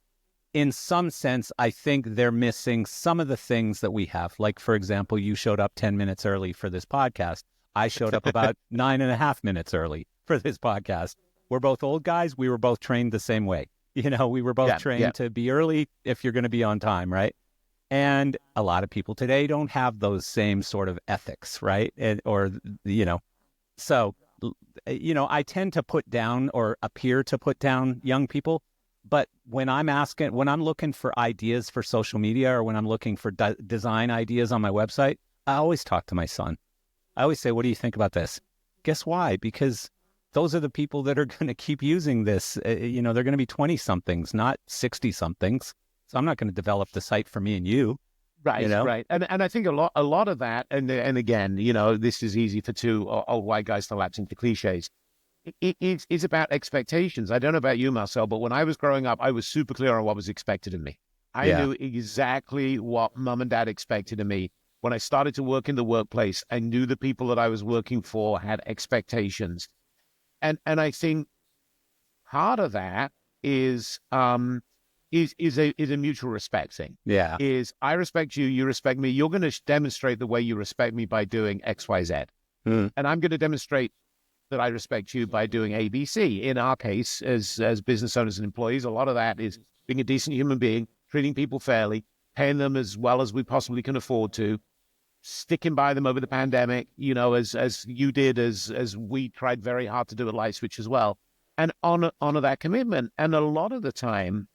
in some sense, I think they're missing some of the things that we have. Like, for example, you showed up 10 minutes early for this podcast. I showed up about 9.5 minutes early for this podcast. We're both old guys. We were both trained the same way. You know, we were both trained to be early if you're going to be on time, right? And a lot of people today don't have those same sort of ethics, right? Or, you know, so, you know, I tend to put down or appear to put down young people. But when I'm looking for ideas for social media, or when I'm looking for design ideas on my website, I always talk to my son. I always say, what do you think about this? Guess why? Because those are the people that are going to keep using this. You know, they're going to be 20-somethings, not 60-somethings. So I'm not going to develop the site for me and you. Right, you know? Right. And I think a lot of that, and again, you know, this is easy for two old white guys to lapse into cliches. It's about expectations. I don't know about you, Marcel, but when I was growing up, I was super clear on what was expected of me. I knew exactly what mom and dad expected of me. When I started to work in the workplace, I knew the people that I was working for had expectations. And I think part of that is a mutual respect thing. Yeah. Is I respect you, you respect me. You're going to demonstrate the way you respect me by doing X, Y, Z. And I'm going to demonstrate that I respect you by doing A, B, C. In our case, as business owners and employees, a lot of that is being a decent human being, treating people fairly, paying them as well as we possibly can afford to, sticking by them over the pandemic, you know, as you did, as we tried very hard to do at Lightswitch as well, and honor that commitment. And a lot of the time,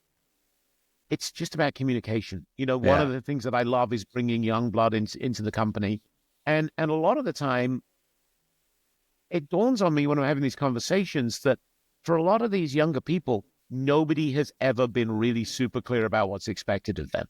it's just about communication. You know, one of the things that I love is bringing young blood into the company. And a lot of the time, it dawns on me when I'm having these conversations that for a lot of these younger people, nobody has ever been really super clear about what's expected of them.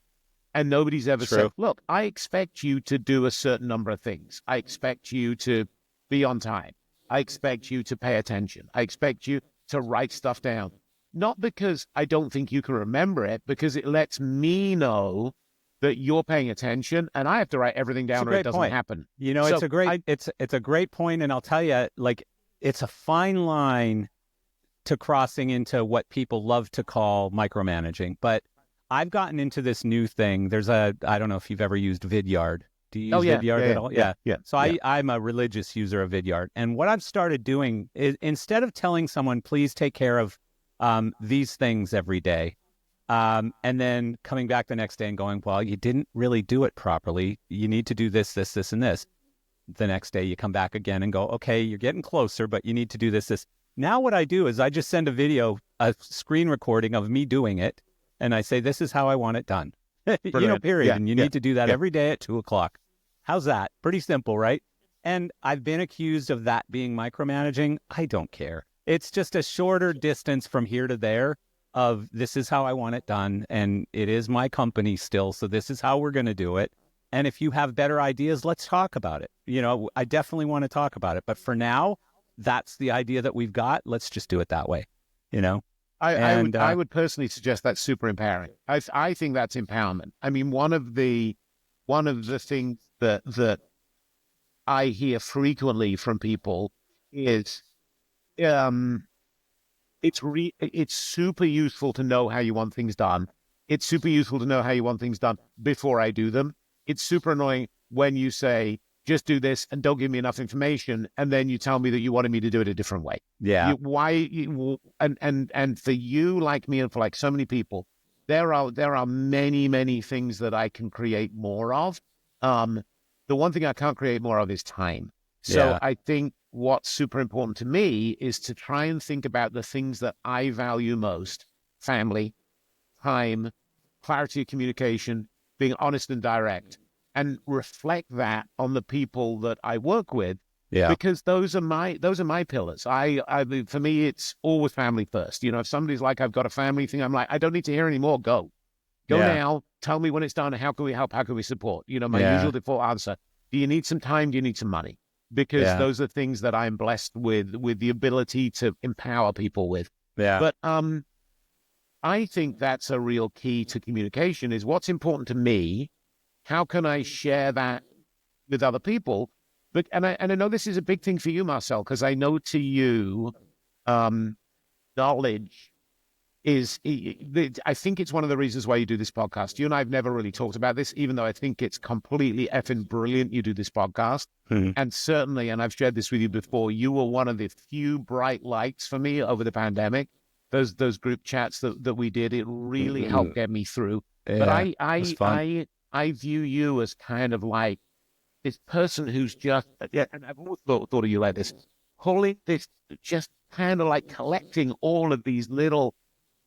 And nobody's ever said, look, I expect you to do a certain number of things. I expect you to be on time. I expect you to pay attention. I expect you to write stuff down. Not because I don't think you can remember it, because it lets me know that you're paying attention, and I have to write everything down or it doesn't happen. You know, so it's a great point, and I'll tell you, like, it's a fine line to crossing into what people love to call micromanaging. But I've gotten into this new thing. I don't know if you've ever used Vidyard. Do you use Vidyard at all? Yeah. So I'm a religious user of Vidyard. And what I've started doing is, instead of telling someone, please take care of these things every day, and then coming back the next day and going, well, you didn't really do it properly. You need to do this, this, this, and this. The next day you come back again and go, okay, you're getting closer, but you need to do this, this. Now what I do is I just send a screen recording of me doing it. And I say, this is how I want it done. You know, period. And you need to do that every day at 2:00. How's that? Pretty simple, right? And I've been accused of that being micromanaging. I don't care. It's just a shorter distance from here to there of this is how I want it done. And it is my company still. So this is how we're going to do it. And if you have better ideas, let's talk about it. You know, I definitely want to talk about it. But for now, that's the idea that we've got. Let's just do it that way, you know? I would personally suggest that's super empowering. I think that's empowerment. I mean, one of the things that I hear frequently from people is, it's super useful to know how you want things done. It's super useful to know how you want things done before I do them. It's super annoying when you say, just do this and don't give me enough information, and then you tell me that you wanted me to do it a different way. Yeah. And for you, like me, and for like so many people, there are many, many things that I can create more of. The one thing I can't create more of is time. So I think what's super important to me is to try and think about the things that I value most: family, time, clarity of communication, being honest and direct, and reflect that on the people that I work with. Yeah. Because those are my pillars. For me, it's always family first. You know, if somebody's like, I've got a family thing, I'm like, I don't need to hear anymore. Go now. Tell me when it's done. How can we help? How can we support? You know, my usual default answer: do you need some time? Do you need some money? Because those are things that I'm blessed with the ability to empower people with. Yeah. But I think that's a real key to communication: is what's important to me. How can I share that with other people? But and I know this is a big thing for you, Marcel, because I know to you, knowledge is. I think it's one of the reasons why you do this podcast. You and I have never really talked about this, even though I think it's completely effing brilliant you do this podcast. And certainly, and I've shared this with you before, you were one of the few bright lights for me over the pandemic. Those group chats that we did, it really helped get me through. Yeah, but I view you as kind of like this person who's just, and I've always thought of you like this, pulling this, just kind of like collecting all of these little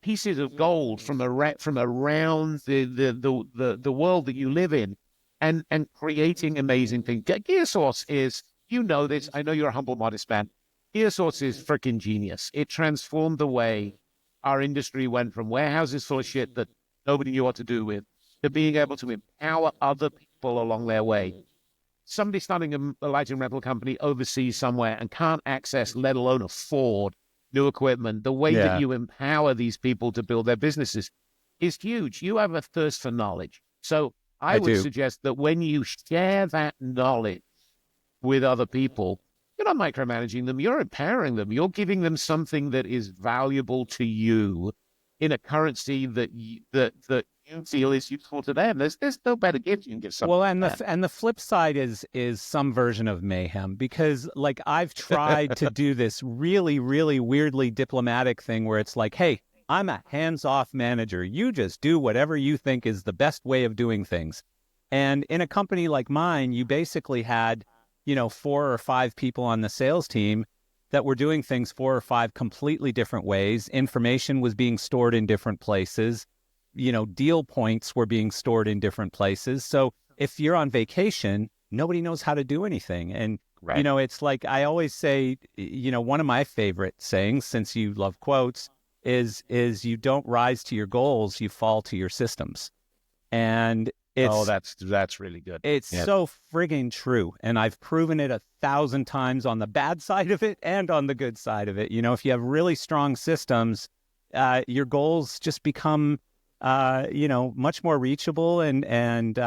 pieces of gold from around the world that you live in, and creating amazing things. GearSource is, you know this, I know you're a humble, modest man. GearSource is freaking genius. It transformed the way our industry went from warehouses full of shit that nobody knew what to do with, to being able to empower other people along their way. Somebody starting a lighting rental company overseas somewhere and can't access, let alone afford, new equipment. The way that you empower these people to build their businesses is huge. You have a thirst for knowledge. So I would suggest that when you share that knowledge with other people, you're not micromanaging them, you're empowering them. You're giving them something that is valuable to you in a currency that you feel is useful to them. There's no better gift you can give someone. Well, and the flip side is some version of mayhem, because like I've tried to do this really, really weirdly diplomatic thing where it's like, hey, I'm a hands-off manager. You just do whatever you think is the best way of doing things. And in a company like mine, you basically had, 4 or 5 people on the sales team that were doing things 4 or 5 completely different ways. Information was being stored in different places. Deal points were being stored in different places. So if you're on vacation, nobody knows how to do anything. And, it's like I always say, one of my favorite sayings, since you love quotes, is you don't rise to your goals, you fall to your systems. And that's really good. It's so frigging true. And I've proven it 1,000 times on the bad side of it and on the good side of it. If you have really strong systems, your goals just become, much more reachable, and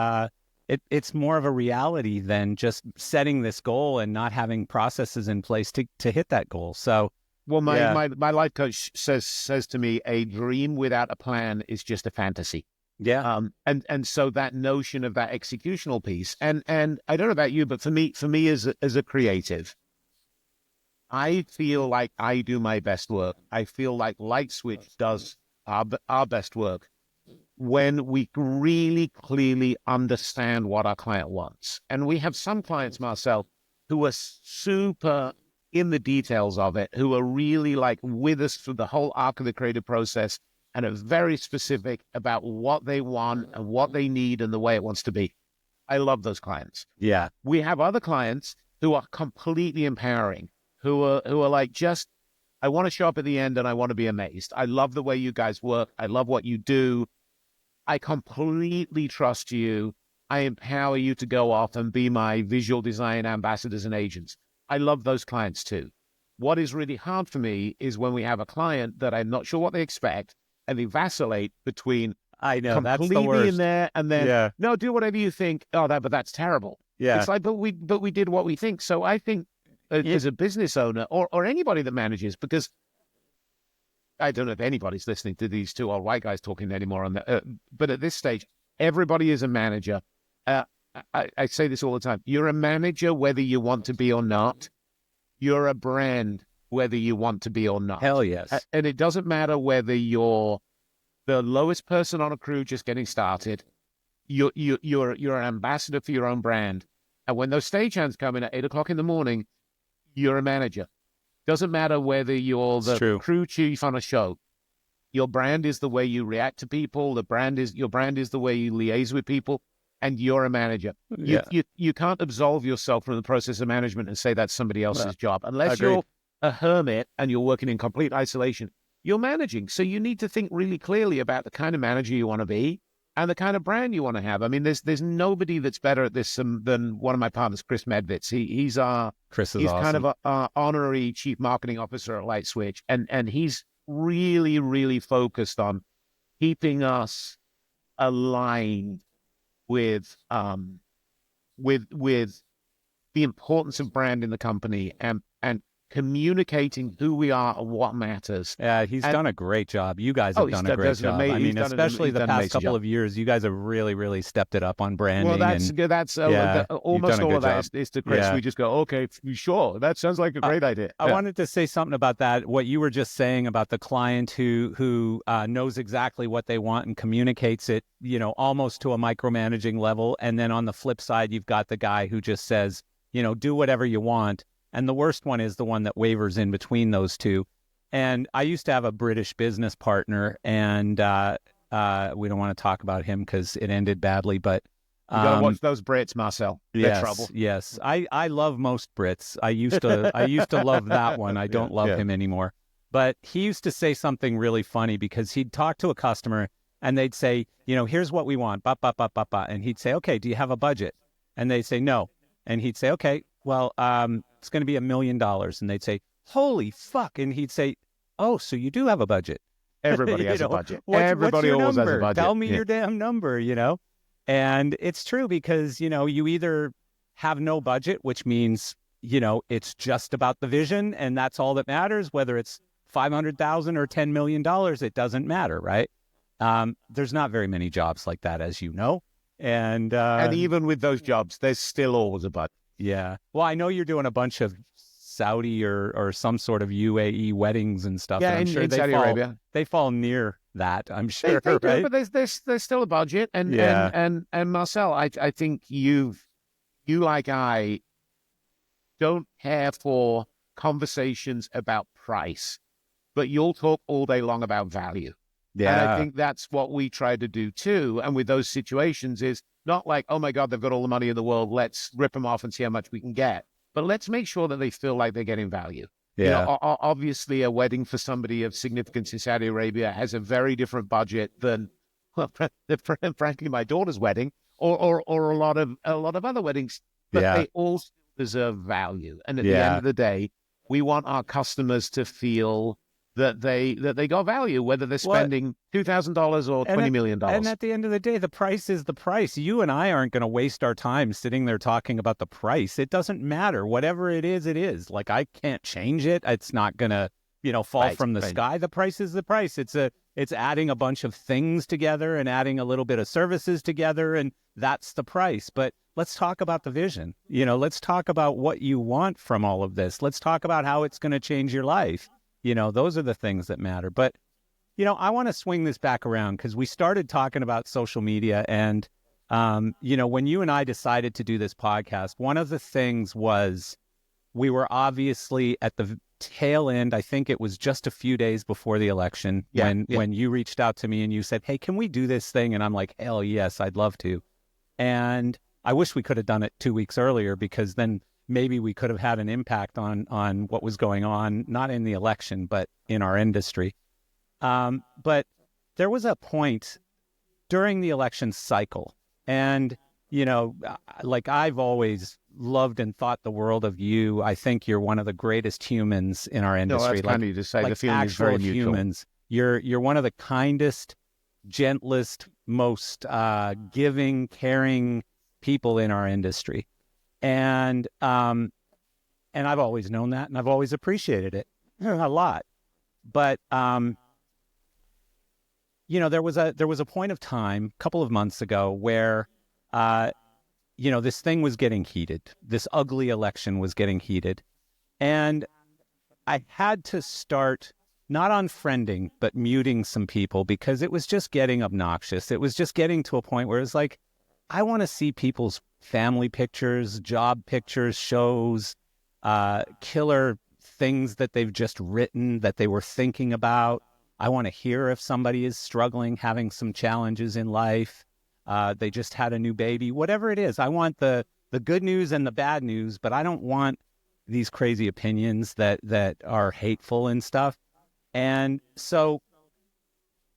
it's more of a reality than just setting this goal and not having processes in place to hit that goal. So, well, my life coach says to me, a dream without a plan is just a fantasy. Yeah. And so that notion of that executional piece, and I don't know about you, but for me as a creative, I feel like I do my best work. I feel like Lightswitch does our best work when we really clearly understand what our client wants. And we have some clients, Marcel, who are super in the details of it, who are really like with us through the whole arc of the creative process, and are very specific about what they want and what they need and the way it wants to be. I love those clients. Yeah. We have other clients who are completely empowering, who are like, just, I want to show up at the end and I want to be amazed. I love the way you guys work. I love what you do. I completely trust you. I empower you to go off and be my visual design ambassadors and agents. I love those clients too. What is really hard for me is when we have a client that I'm not sure what they expect, and they vacillate between I know, that's the completely worst. in there and then, no, do whatever you think. Oh, but that's terrible. Yeah. It's like, but we did what we think. So I think as a business owner or anybody that manages, because I don't know if anybody's listening to these two old white guys talking anymore on that, but at this stage, everybody is a manager. I say this all the time. You're a manager whether you want to be or not. You're a brand whether you want to be or not. Hell yes. And it doesn't matter whether you're the lowest person on a crew just getting started. You're an ambassador for your own brand. And when those stagehands come in at 8 o'clock in the morning, you're a manager. Doesn't matter whether you're the crew chief on a show. Your brand is the way you react to people. Your brand is the way you liaise with people. And you're a manager. You can't absolve yourself from the process of management and say that's somebody else's job. Unless you're a hermit and you're working in complete isolation, you're managing. So you need to think really clearly about the kind of manager you want to be and the kind of brand you want to have. I mean, there's nobody that's better at this than one of my partners, Chris Medvitz. He's awesome. Kind of a honorary chief marketing officer at Lightswitch, and he's really, really focused on keeping us aligned with the importance of brand in the company and communicating who we are and what matters. Yeah, he's done a great job. You guys have done a great job. I mean, especially the past couple of years, you guys have really, really stepped it up on branding. Well, that's almost all of that is to Chris. Yeah. We just go, okay, sure. That sounds like a great idea. I wanted to say something about that. What you were just saying about the client who knows exactly what they want and communicates it, almost to a micromanaging level. And then on the flip side, you've got the guy who just says, do whatever you want. And the worst one is the one that wavers in between those two. And I used to have a British business partner, and we don't want to talk about him because it ended badly. But you got to watch those Brits, Marcel. They're trouble. Yes, I love most Brits. I used to love that one. I don't love him anymore. But he used to say something really funny because he'd talk to a customer and they'd say, here's what we want, and he'd say, okay, do you have a budget? And they'd say no, and he'd say, okay, well, it's going to be $1 million. And they'd say, holy fuck. And he'd say, oh, so you do have a budget. Everybody has a budget. Everybody always has a budget. Tell me your damn number, And it's true because, you either have no budget, which means, it's just about the vision and that's all that matters, whether it's $500,000 or $10 million, it doesn't matter, right? There's not very many jobs like that, as you know. And even with those jobs, there's still always a budget. Yeah. Well, I know you're doing a bunch of Saudi or some sort of UAE weddings and stuff. Yeah, I'm sure in Saudi Arabia. They fall near that, I'm sure, they right? Do, but there's still a budget. And Marcel, I think you like I don't care for conversations about price, but you'll talk all day long about value. Yeah. And I think that's what we try to do too. And with those situations is not like, oh my God, they've got all the money in the world. Let's rip them off and see how much we can get. But let's make sure that they feel like they're getting value. Yeah. Obviously, a wedding for somebody of significance in Saudi Arabia has a very different budget than, well, frankly, my daughter's wedding or a lot of other weddings. But they all deserve value. And at the end of the day, we want our customers to feel that they got value, whether they're spending $2,000 or $20 million. And at the end of the day, the price is the price. You and I aren't going to waste our time sitting there talking about the price. It doesn't matter. Whatever it is, it is. Like, I can't change it. It's not going to, fall from the sky. The price is the price. It's adding a bunch of things together and adding a little bit of services together, and that's the price. But let's talk about the vision. Let's talk about what you want from all of this. Let's talk about how it's going to change your life. Those are the things that matter. But, I want to swing this back around because we started talking about social media. And, when you and I decided to do this podcast, one of the things was we were obviously at the tail end. I think it was just a few days before the election when you reached out to me and you said, hey, can we do this thing? And I'm like, hell yes, I'd love to. And I wish we could have done it 2 weeks earlier because then maybe we could have had an impact on what was going on, not in the election, but in our industry. But there was a point during the election cycle, and, like I've always loved and thought the world of you. I think you're one of the greatest humans in our industry. No, that's kind of you to say. The feeling is very mutual. Humans. You're one of the kindest, gentlest, most giving, caring people in our industry. And I've always known that, and I've always appreciated it a lot. But there was a point of time, a couple of months ago, where this thing was getting heated. This ugly election was getting heated, and I had to start not unfriending, but muting some people because it was just getting obnoxious. It was just getting to a point where it's like, I want to see people's family pictures, job pictures, shows, killer things that they've just written that they were thinking about. I want to hear if somebody is struggling, having some challenges in life. They just had a new baby, whatever it is. I want the good news and the bad news, but I don't want these crazy opinions that are hateful and stuff. And so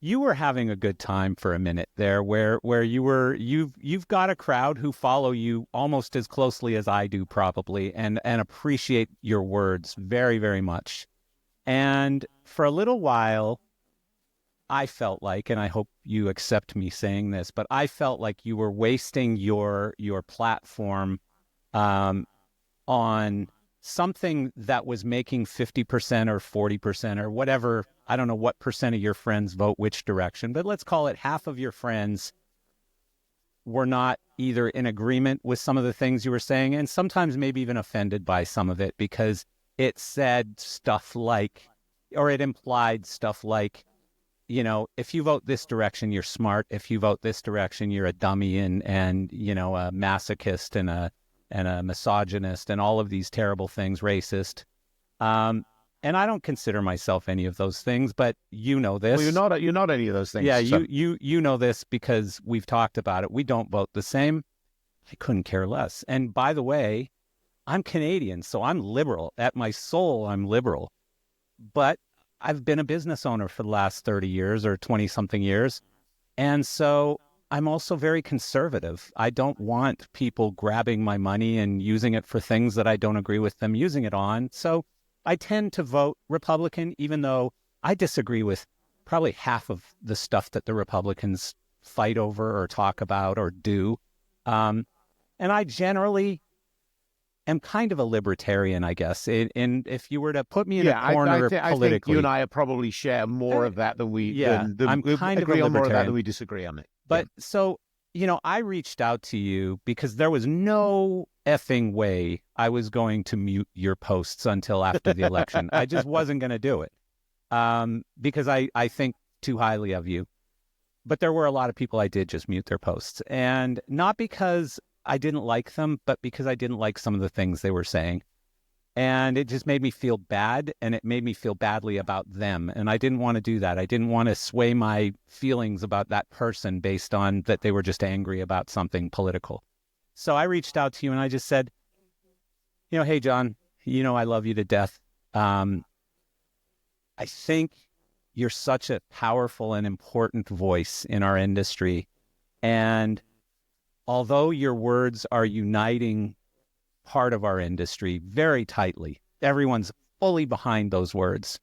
you were having a good time for a minute there where you've got a crowd who follow you almost as closely as I do probably and appreciate your words very, very much. And for a little while, I felt like, and I hope you accept me saying this, but I felt like you were wasting your platform on something that was making 50% or 40% or whatever. I don't know what percent of your friends vote which direction, but let's call it half of your friends were not either in agreement with some of the things you were saying, and sometimes maybe even offended by some of it because it said stuff like, or it implied stuff like, if you vote this direction, you're smart. If you vote this direction, you're a dummy and a masochist and a misogynist and all of these terrible things, racist. And I don't consider myself any of those things, but you know this. Well, you're not any of those things. Yeah, so. you know this because we've talked about it. We don't vote the same. I couldn't care less. And by the way, I'm Canadian, so I'm liberal. At my soul, I'm liberal. But I've been a business owner for the last 30 years or 20-something years. And so I'm also very conservative. I don't want people grabbing my money and using it for things that I don't agree with them using it on. So I tend to vote Republican, even though I disagree with probably half of the stuff that the Republicans fight over or talk about or do. And I generally am kind of a libertarian, I guess. And if you were to put me in a corner politically, I think you and I probably share more of that than we. I'm kind of agree on more of that than we disagree on it. But so I reached out to you because there was no effing way I was going to mute your posts until after the election. I just wasn't going to do it because I think too highly of you. But there were a lot of people I did just mute their posts, and not because I didn't like them, but because I didn't like some of the things they were saying. And it just made me feel bad, and it made me feel badly about them. And I didn't want to do that. I didn't want to sway my feelings about that person based on that they were just angry about something political. So I reached out to you and I just said, hey, John, I love you to death. I think you're such a powerful and important voice in our industry. And although your words are uniting part of our industry very tightly, everyone's fully behind those words,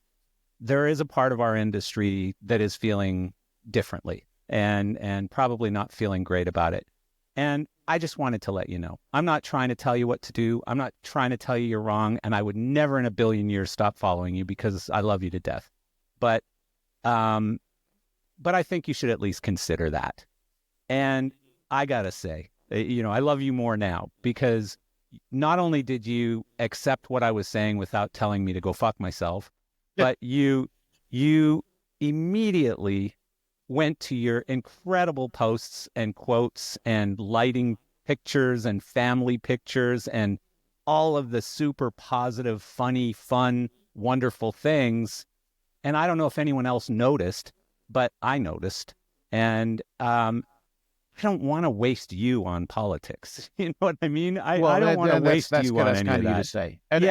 there is a part of our industry that is feeling differently and probably not feeling great about it. And I just wanted to let you know. I'm not trying to tell you what to do. I'm not trying to tell you you're wrong, and I would never in a billion years stop following you because I love you to death. But I think you should at least consider that. And I gotta say, I love you more now because not only did you accept what I was saying without telling me to go fuck myself, but you immediately went to your incredible posts and quotes and lighting pictures and family pictures and all of the super positive, funny, fun, wonderful things. And I don't know if anyone else noticed, but I noticed. And I don't want to waste you on politics. You know what I mean? I don't want to waste you on any of that. To say. And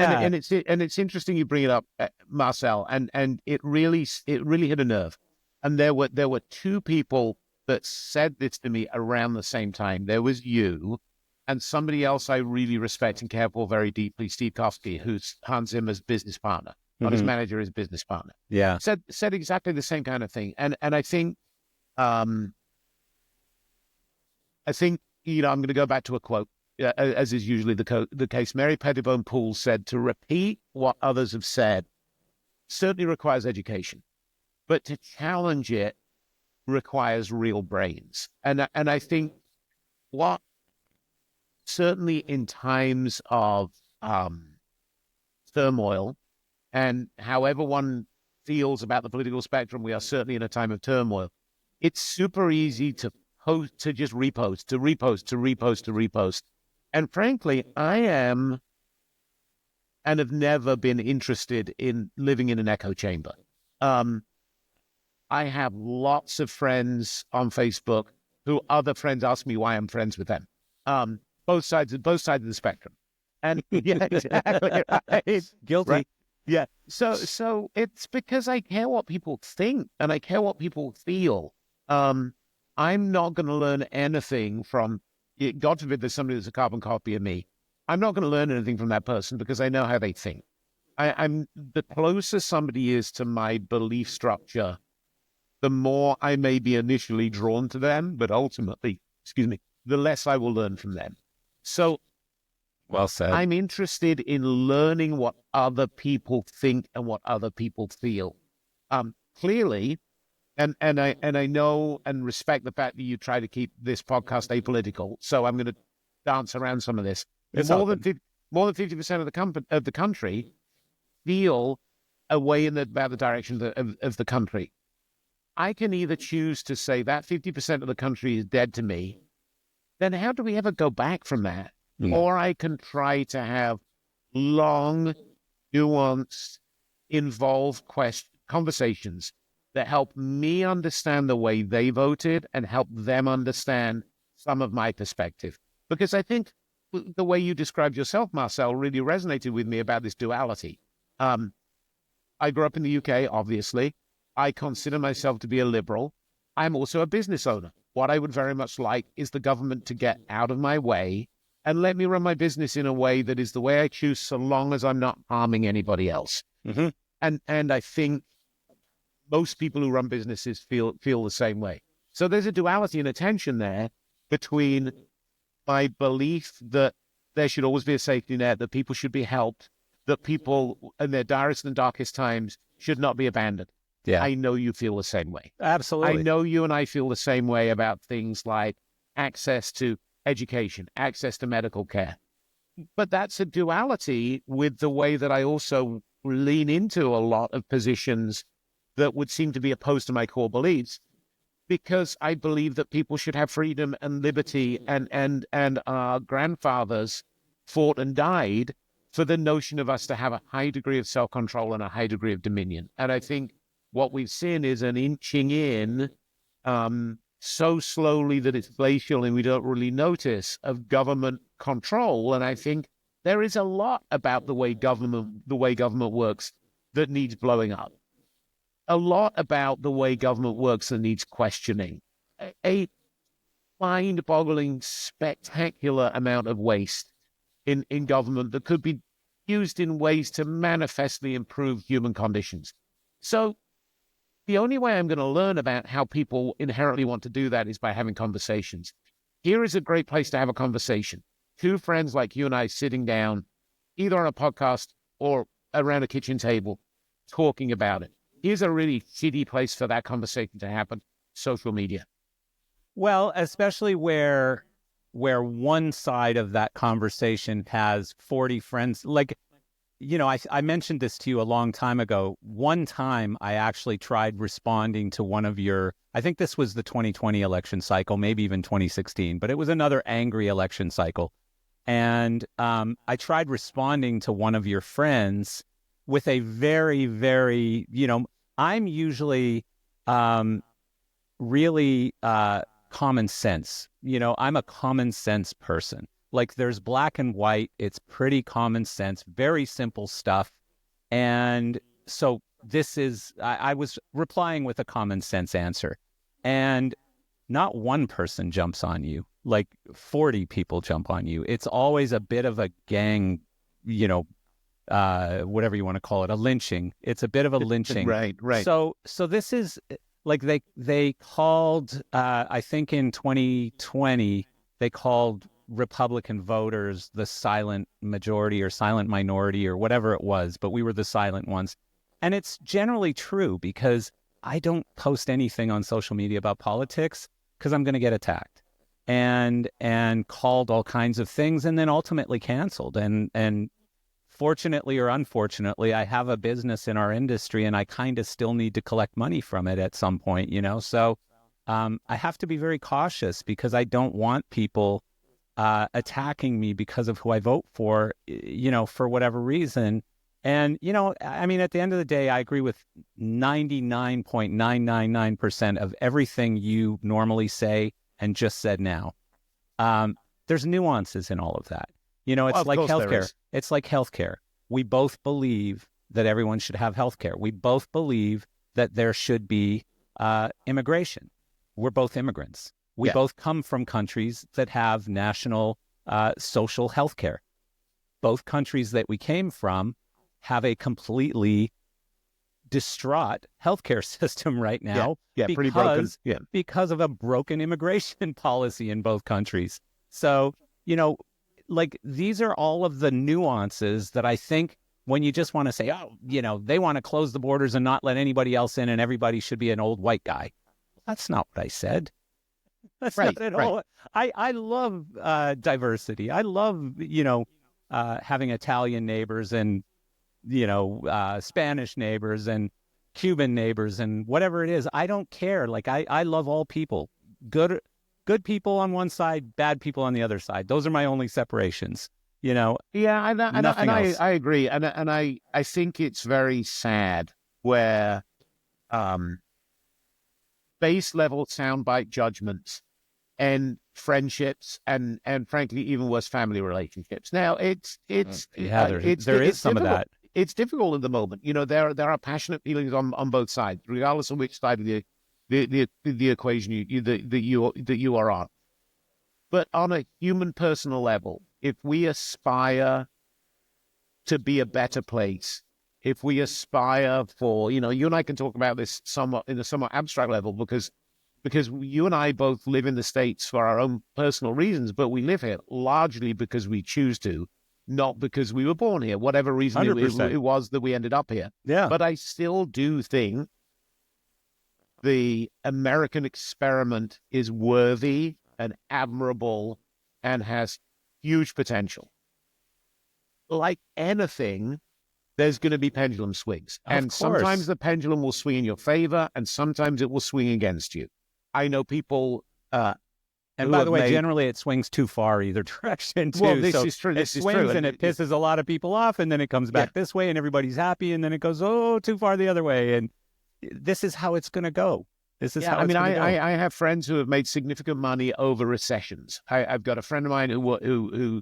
it's interesting you bring it up, Marcel, and it really hit a nerve. And there were two people that said this to me around the same time. There was you, and somebody else I really respect and care for very deeply, Steve Kofsky, who's Hans Zimmer's business partner, not his manager, his business partner. Yeah. Said exactly the same kind of thing. And I think, I'm going to go back to a quote, as is usually the case. Mary Pettibone Poole said, "To repeat what others have said certainly requires education, but to challenge it requires real brains." And I think what certainly in times of turmoil, and however one feels about the political spectrum, we are certainly in a time of turmoil. It's super easy to just repost. And frankly, I am and have never been interested in living in an echo chamber. I have lots of friends on Facebook who other friends ask me why I'm friends with them. Both sides of the spectrum. And yeah, exactly. Right. Guilty. Right? Yeah. So it's because I care what people think and I care what people feel. I'm not going to learn anything from, God forbid there's somebody that's a carbon copy of me. I'm not going to learn anything from that person because I know how they think. I'm the closer somebody is to my belief structure, the more I may be initially drawn to them, but ultimately, the less I will learn from them. So well said. I'm interested in learning what other people think and what other people feel. Clearly, and I know and respect the fact that you try to keep this podcast apolitical. So I'm going to dance around some of this. More than 50% of the country feel a way about the direction of the country. I can either choose to say that 50% of the country is dead to me. Then how do we ever go back from that? Or I can try to have long, nuanced, involved conversations that help me understand the way they voted and help them understand some of my perspective. Because I think the way you described yourself, Marcel, really resonated with me about this duality. I grew up in the UK, obviously. I consider myself to be a liberal. I'm also a business owner. What I would very much like is the government to get out of my way and let me run my business in a way that is the way I choose, so long as I'm not harming anybody else. And I think most people who run businesses feel the same way. So there's a duality and a tension there between my belief that there should always be a safety net, that people should be helped, that people in their direst and darkest times should not be abandoned. Yeah. I know you feel the same way. Absolutely. I know you and I feel the same way about things like access to education, access to medical care. But that's a duality with the way that I also lean into a lot of positions that would seem to be opposed to my core beliefs, because I believe that people should have freedom and liberty, and our grandfathers fought and died for the notion of us to have a high degree of self-control and a high degree of dominion. And I think what we've seen is an inching in, so slowly that it's glacial and we don't really notice, of government control. And I think there is a lot about the way government works that needs blowing up. A lot about the way government works that needs questioning. A mind-boggling, spectacular amount of waste in government that could be used in ways to manifestly improve human conditions. So the only way I'm going to learn about how people inherently want to do that is by having conversations. Here is a great place to have a conversation. Two friends like you and I sitting down, either on a podcast or around a kitchen table, talking about it. Here's a really shitty place for that conversation to happen: social media. Well, especially where one side of that conversation has 40 friends. Like, you know, I mentioned this to you a long time ago. One time I actually tried responding to one of your, I think this was the 2020 election cycle, maybe even 2016, but it was another angry election cycle. And I tried responding to one of your friends with a very, very, you know, I'm usually really common sense. You know, I'm a common sense person. Like, there's black and white. It's pretty common sense, very simple stuff. And so this is, I was replying with a common sense answer. And not one person jumps on you, like 40 people jump on you. It's always a bit of a gang, whatever you want to call it, a lynching. It's a bit of a lynching. Right. So this is like they called, I think in 2020, they called Republican voters the silent majority or silent minority or whatever it was, but we were the silent ones. And it's generally true because I don't post anything on social media about politics because I'm going to get attacked and called all kinds of things and then ultimately canceled. And fortunately or unfortunately, I have a business in our industry and I kind of still need to collect money from it at some point, So I have to be very cautious because I don't want people attacking me because of who I vote for, for whatever reason. And, at the end of the day, I agree with 99.999% of everything you normally say and just said now. There's nuances in all of that. It's like healthcare. It's like healthcare. We both believe that everyone should have healthcare. We both believe that there should be immigration. We're both immigrants. We both come from countries that have national social healthcare. Both countries that we came from have a completely distraught healthcare system right now pretty broken. Because of a broken immigration policy in both countries. So, these are all of the nuances that I think when you just want to say, they want to close the borders and not let anybody else in and everybody should be an old white guy. That's not what I said. That's not at all. I love diversity. I love, having Italian neighbors and, Spanish neighbors and Cuban neighbors and whatever it is. I don't care. Like, I love all people. Good people on one side, bad people on the other side. Those are my only separations, Yeah, I agree. And I think it's very sad where base level soundbite judgments and friendships and frankly, even worse, family relationships. Now there is some of that. It's difficult at the moment. There are passionate feelings on both sides, regardless of which side of the equation that you are on. But on a human personal level, if we aspire to be a better place, if we aspire for, you and I can talk about this in a somewhat abstract level because you and I both live in the States for our own personal reasons, but we live here largely because we choose to, not because we were born here, whatever reason it was that we ended up here. Yeah. But I still do think the American experiment is worthy and admirable and has huge potential. Like anything, there's going to be pendulum swings. And sometimes the pendulum will swing in your favor and sometimes it will swing against you. I know people... and by the way, generally it swings too far either direction too. Well, this is true. It swings and it pisses a lot of people off and then it comes back this way and everybody's happy and then it goes, too far the other way. And this is how it's going to go. This is how it's going to go. I have friends who have made significant money over recessions. I've got a friend of mine who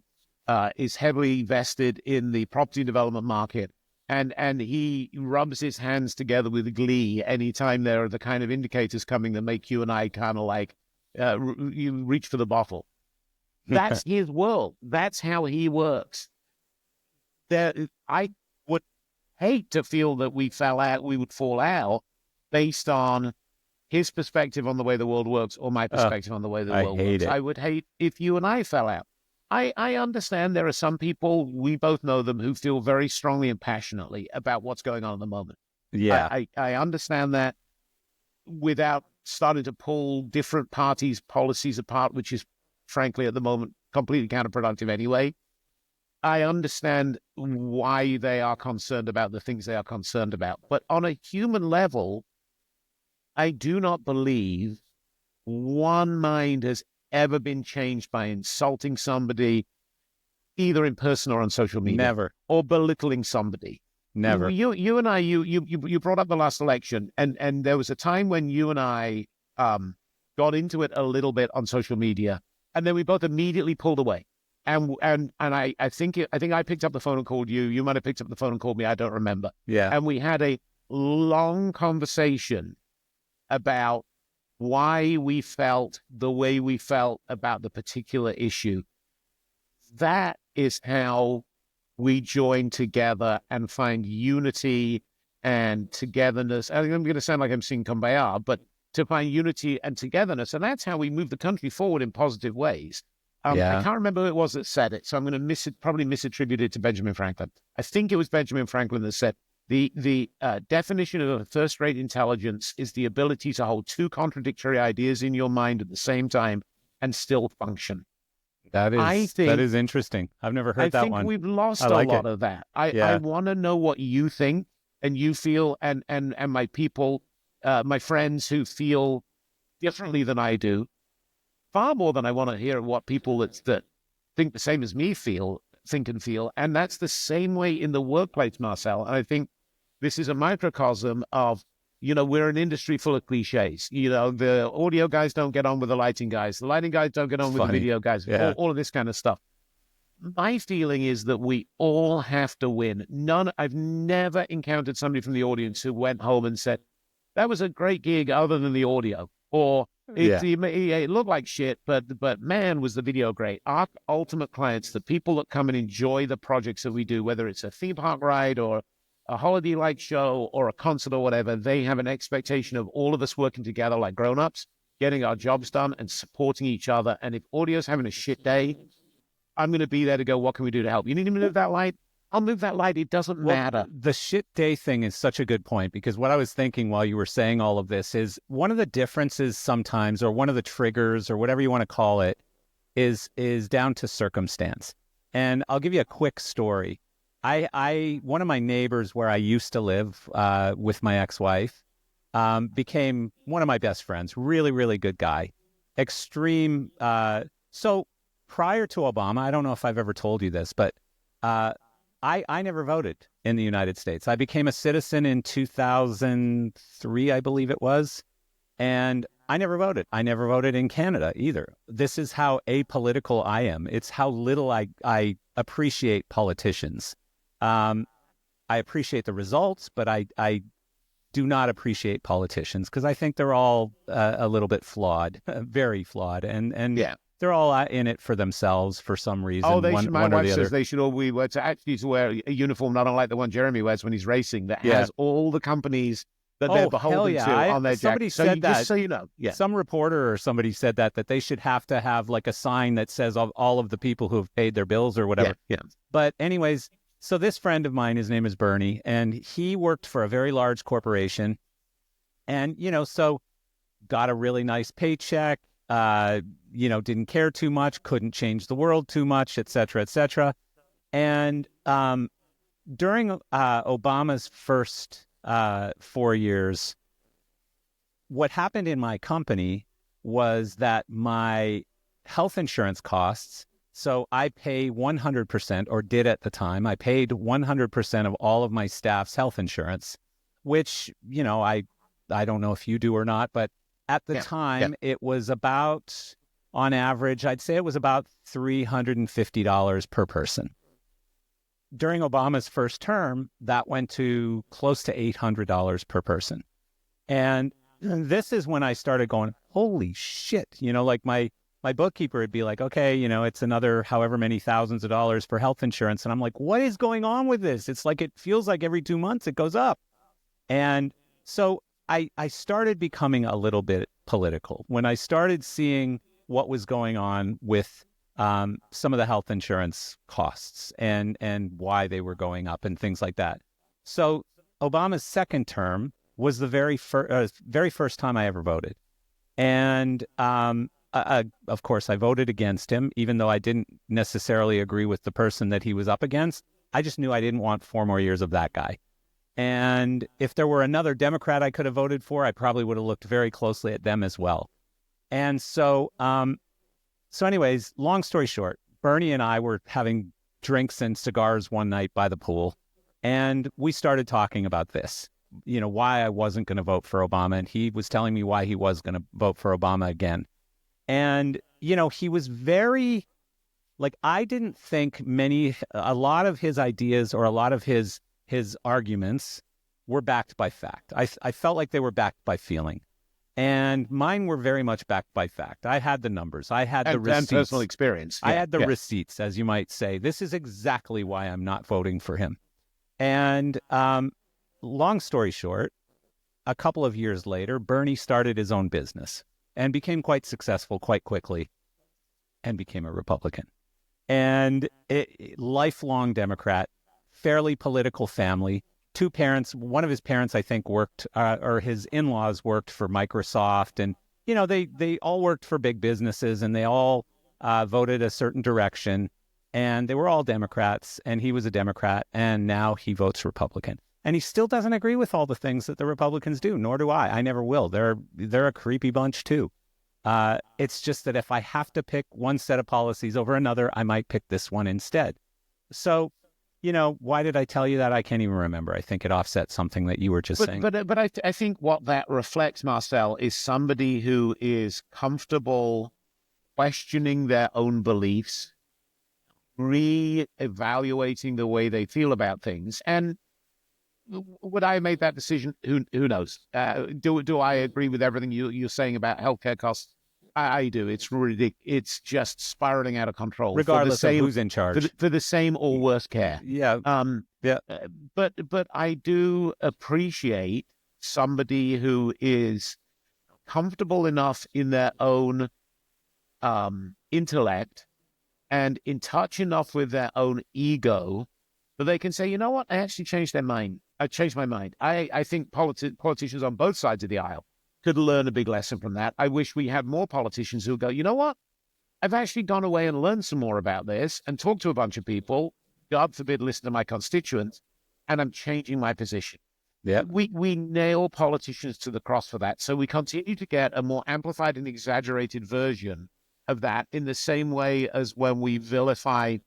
is heavily vested in the property development market. And he rubs his hands together with glee anytime there are the kind of indicators coming that make you and I kind of like, you reach for the bottle. That's his world. That's how he works. I would hate to feel that we would fall out based on his perspective on the way the world works or my perspective on the way the world works. I would hate if you and I fell out. I understand there are some people, we both know them, who feel very strongly and passionately about what's going on at the moment. Yeah. I understand that without starting to pull different parties' policies apart, which is, frankly, at the moment, completely counterproductive anyway. I understand why they are concerned about the things they are concerned about. But on a human level, I do not believe one mind has ever been changed by insulting somebody, either in person or on social media. Never. Or belittling somebody. Never. You and I, you brought up the last election, and there was a time when you and I got into it a little bit on social media, and then we both immediately pulled away. And I think I picked up the phone and called you. You might have picked up the phone and called me. I don't remember. Yeah. And we had a long conversation about why we felt the way we felt about the particular issue. That is how we join together and find unity and togetherness. I think I'm going to sound like I'm singing Kumbaya, but to find unity and togetherness. And that's how we move the country forward in positive ways. I can't remember who it was that said it, so I'm going to probably misattribute it to Benjamin Franklin. I think it was Benjamin Franklin that said, the definition of a first-rate intelligence is the ability to hold two contradictory ideas in your mind at the same time and still function. That is interesting. I've never heard that one. I think we've lost a lot of that. I want to know what you think and you feel, and my people, my friends who feel differently than I do, far more than I want to hear what people that think the same as me think and feel. And that's the same way in the workplace, Marcel. And I think this is a microcosm of, we're an industry full of cliches. The audio guys don't get on with the lighting guys. The lighting guys don't get on with the video guys. Yeah. All of this kind of stuff. My feeling is that we all have to win. I've never encountered somebody from the audience who went home and said, that was a great gig other than the audio. Or it looked like shit, but man, was the video great. Our ultimate clients, the people that come and enjoy the projects that we do, whether it's a theme park ride or a holiday light show or a concert or whatever, they have an expectation of all of us working together like grown-ups, getting our jobs done and supporting each other. And if audio's having a shit day, I'm going to be there to go, what can we do to help? You need to move that light? I'll move that light. It doesn't matter. The shit day thing is such a good point, because what I was thinking while you were saying all of this is one of the differences sometimes, or one of the triggers or whatever you want to call it, is down to circumstance. And I'll give you a quick story. One of my neighbors where I used to live with my ex-wife became one of my best friends. Really, really good guy. Extreme. So prior to Obama, I don't know if I've ever told you this, but I never voted in the United States. I became a citizen in 2003, I believe it was. And I never voted. I never voted in Canada either. This is how apolitical I am. It's how little I appreciate politicians. I appreciate the results, but I do not appreciate politicians because I think they're all a little bit flawed, very flawed, and they're all in it for themselves for some reason. Oh, my wife says they should all actually wear a uniform not unlike the one Jeremy wears when he's racing that has all the companies that they're beholden to on their somebody jacket. Said that. Just so you know. Yeah. Some reporter or somebody said that they should have to have like a sign that says all of the people who have paid their bills or whatever. Yeah. But anyways, so this friend of mine, his name is Bernie, and he worked for a very large corporation and, so got a really nice paycheck, didn't care too much, couldn't change the world too much, et cetera, et cetera. And during Obama's first 4 years, what happened in my company was that my health insurance costs, so I pay 100%, or did at the time, I paid 100% of all of my staff's health insurance, which, I don't know if you do or not, but at the time it was about, on average, I'd say it was about $350 per person. During Obama's first term, that went to close to $800 per person. And this is when I started going, holy shit, like my bookkeeper would be like, okay, it's another however many thousands of dollars for health insurance. And I'm like, what is going on with this? It's like, it feels like every 2 months it goes up. And so I started becoming a little bit political when I started seeing what was going on with some of the health insurance costs and why they were going up and things like that. So Obama's second term was the very first time I ever voted. And of course, I voted against him, even though I didn't necessarily agree with the person that he was up against. I just knew I didn't want 4 more years of that guy. And if there were another Democrat I could have voted for, I probably would have looked very closely at them as well. And so, anyways, long story short, Bernie and I were having drinks and cigars one night by the pool, and we started talking about this, why I wasn't going to vote for Obama, and he was telling me why he was going to vote for Obama again. And, he was very, I didn't think a lot of his ideas or a lot of his arguments were backed by fact. I felt like they were backed by feeling. And mine were very much backed by fact. I had the numbers. I had the receipts. And personal experience. I had the receipts, as you might say. This is exactly why I'm not voting for him. And long story short, a couple of years later, Bernie started his own business and became quite successful quite quickly and became a Republican. And lifelong Democrat, fairly political family. Two parents, one of his parents, I think, worked, or his in-laws worked for Microsoft. And, they all worked for big businesses, and they all voted a certain direction. And they were all Democrats, and he was a Democrat, and now he votes Republican. And he still doesn't agree with all the things that the Republicans do, nor do I. I never will. They're a creepy bunch, too. It's just that if I have to pick one set of policies over another, I might pick this one instead. So, why did I tell you that? I can't even remember. I think it offsets something that you were just saying. But I think what that reflects, Marcel, is somebody who is comfortable questioning their own beliefs, re-evaluating the way they feel about things. And would I have made that decision? Who knows? Do I agree with everything you're saying about healthcare costs? I do. It's ridiculous. It's just spiraling out of control. Regardless of who's in charge. For the same or worse care. Yeah. But I do appreciate somebody who is comfortable enough in their own intellect and in touch enough with their own ego that they can say, you know what? I actually changed their mind. I changed my mind. I think politicians on both sides of the aisle could learn a big lesson from that. I wish we had more politicians who go, you know what? I've actually gone away and learned some more about this and talked to a bunch of people, God forbid, listen to my constituents, and I'm changing my position. Yeah. We nail politicians to the cross for that. So we continue to get a more amplified and exaggerated version of that in the same way as when we vilify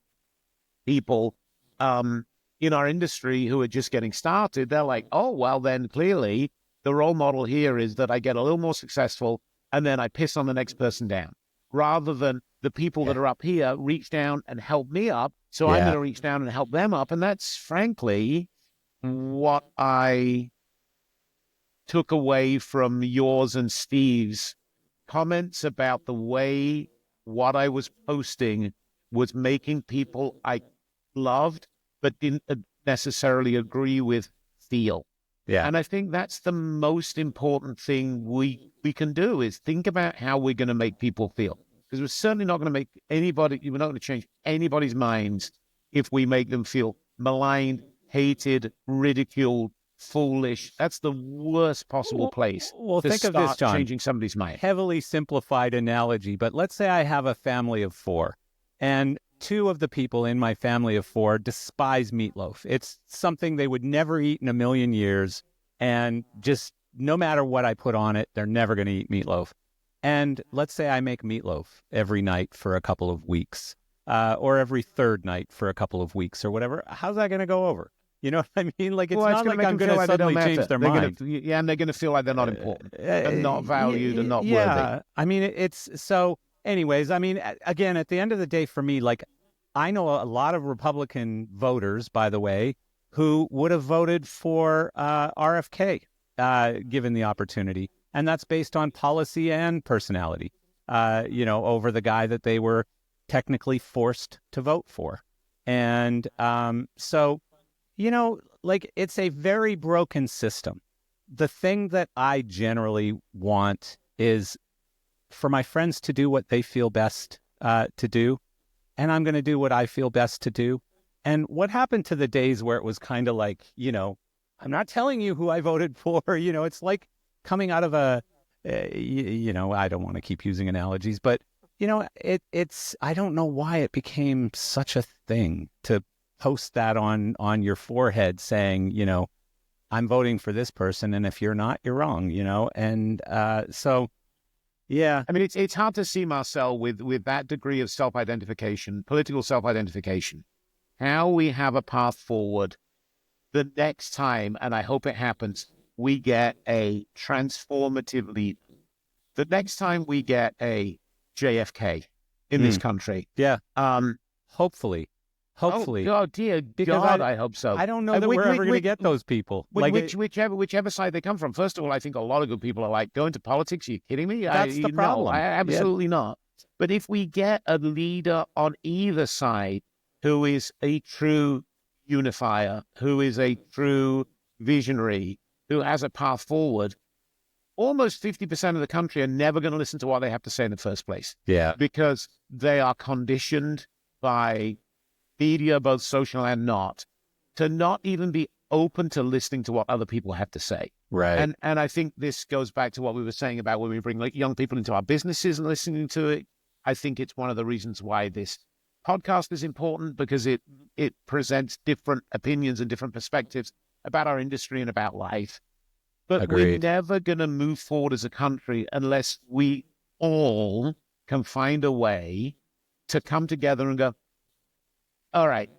people in our industry who are just getting started. They're like, oh, well, then clearly the role model here is that I get a little more successful and then I piss on the next person down, rather than the people that are up here reach down and help me up. So I'm going to reach down and help them up. And that's frankly what I took away from yours and Steve's comments about the way what I was posting was making people I loved but didn't necessarily agree with feel. Yeah. And I think that's the most important thing we can do, is think about how we're going to make people feel. Because we're certainly not going to we're not going to change anybody's minds if we make them feel maligned, hated, ridiculed, foolish. That's the worst possible place to think start of this, John. changing somebody's mind. Heavily simplified analogy, but let's say I have a family of 4, and 2 of the people in my family of 4 despise meatloaf. It's something they would never eat in a million years, and just no matter what I put on it, they're never going to eat meatloaf. And let's say I make meatloaf every night for a couple of weeks, or every third night for a couple of weeks or whatever. How's that going to go over? You know what I mean? Like, it's not like I'm going to suddenly change their mind. And they're going to feel like they're not important, and not valued, and not worthy. I mean, it's so... Anyways, I mean, again, at the end of the day, for me, like, I know a lot of Republican voters, by the way, who would have voted for RFK, given the opportunity. And that's based on policy and personality, over the guy that they were technically forced to vote for. And so, like, it's a very broken system. The thing that I generally want is for my friends to do what they feel best to do, and I'm going to do what I feel best to do. And what happened to the days where it was kind of like, I'm not telling you who I voted for, it's like coming out of I don't want to keep using analogies, but, it's, I don't know why it became such a thing to post that on your forehead saying, I'm voting for this person, and if you're not, you're wrong, and so... Yeah. I mean, it's hard to see, Marcel, with that degree of self-identification, political self-identification, how we have a path forward the next time, and I hope it happens, we get a transformative lead. The next time we get a JFK in this country. Yeah. Hopefully. Hopefully. Oh, God, dear because God, I hope so. I don't know that we're ever going to get those people. Whichever side they come from. First of all, I think a lot of good people are like, go into politics? Are you kidding me? That's the problem. No, absolutely not. But if we get a leader on either side who is a true unifier, who is a true visionary, who has a path forward, almost 50% of the country are never going to listen to what they have to say in the first place. Yeah. Because they are conditioned by media, both social and not, to not even be open to listening to what other people have to say. Right. And I think this goes back to what we were saying about when we bring like young people into our businesses and listening to it. I think it's one of the reasons why this podcast is important, because it presents different opinions and different perspectives about our industry and about life. But Agreed. We're never going to move forward as a country unless we all can find a way to come together and go, all right,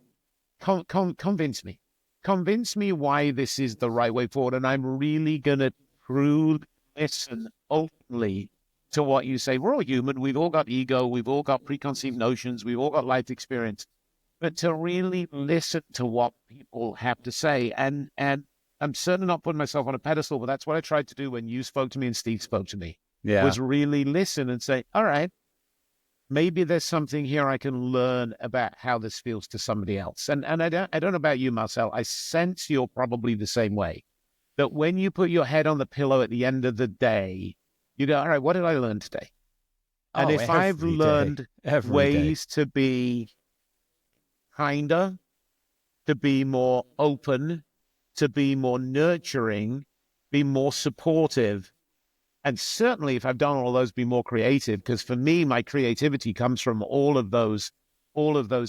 convince me. Convince me why this is the right way forward. And I'm really going to truly listen openly to what you say. We're all human. We've all got ego. We've all got preconceived notions. We've all got life experience. But to really listen to what people have to say. And I'm certainly not putting myself on a pedestal, but that's what I tried to do when you spoke to me and Steve spoke to me. Yeah. Was really listen and say, all right, maybe there's something here I can learn about how this feels to somebody else. And I don't know about you, Marcel. I sense you're probably the same way. That when you put your head on the pillow at the end of the day, you go, all right, what did I learn today? And if I've learned ways to be kinder, to be more open, to be more nurturing, be more supportive, and certainly if I've done all those, be more creative, because for me, my creativity comes from all of those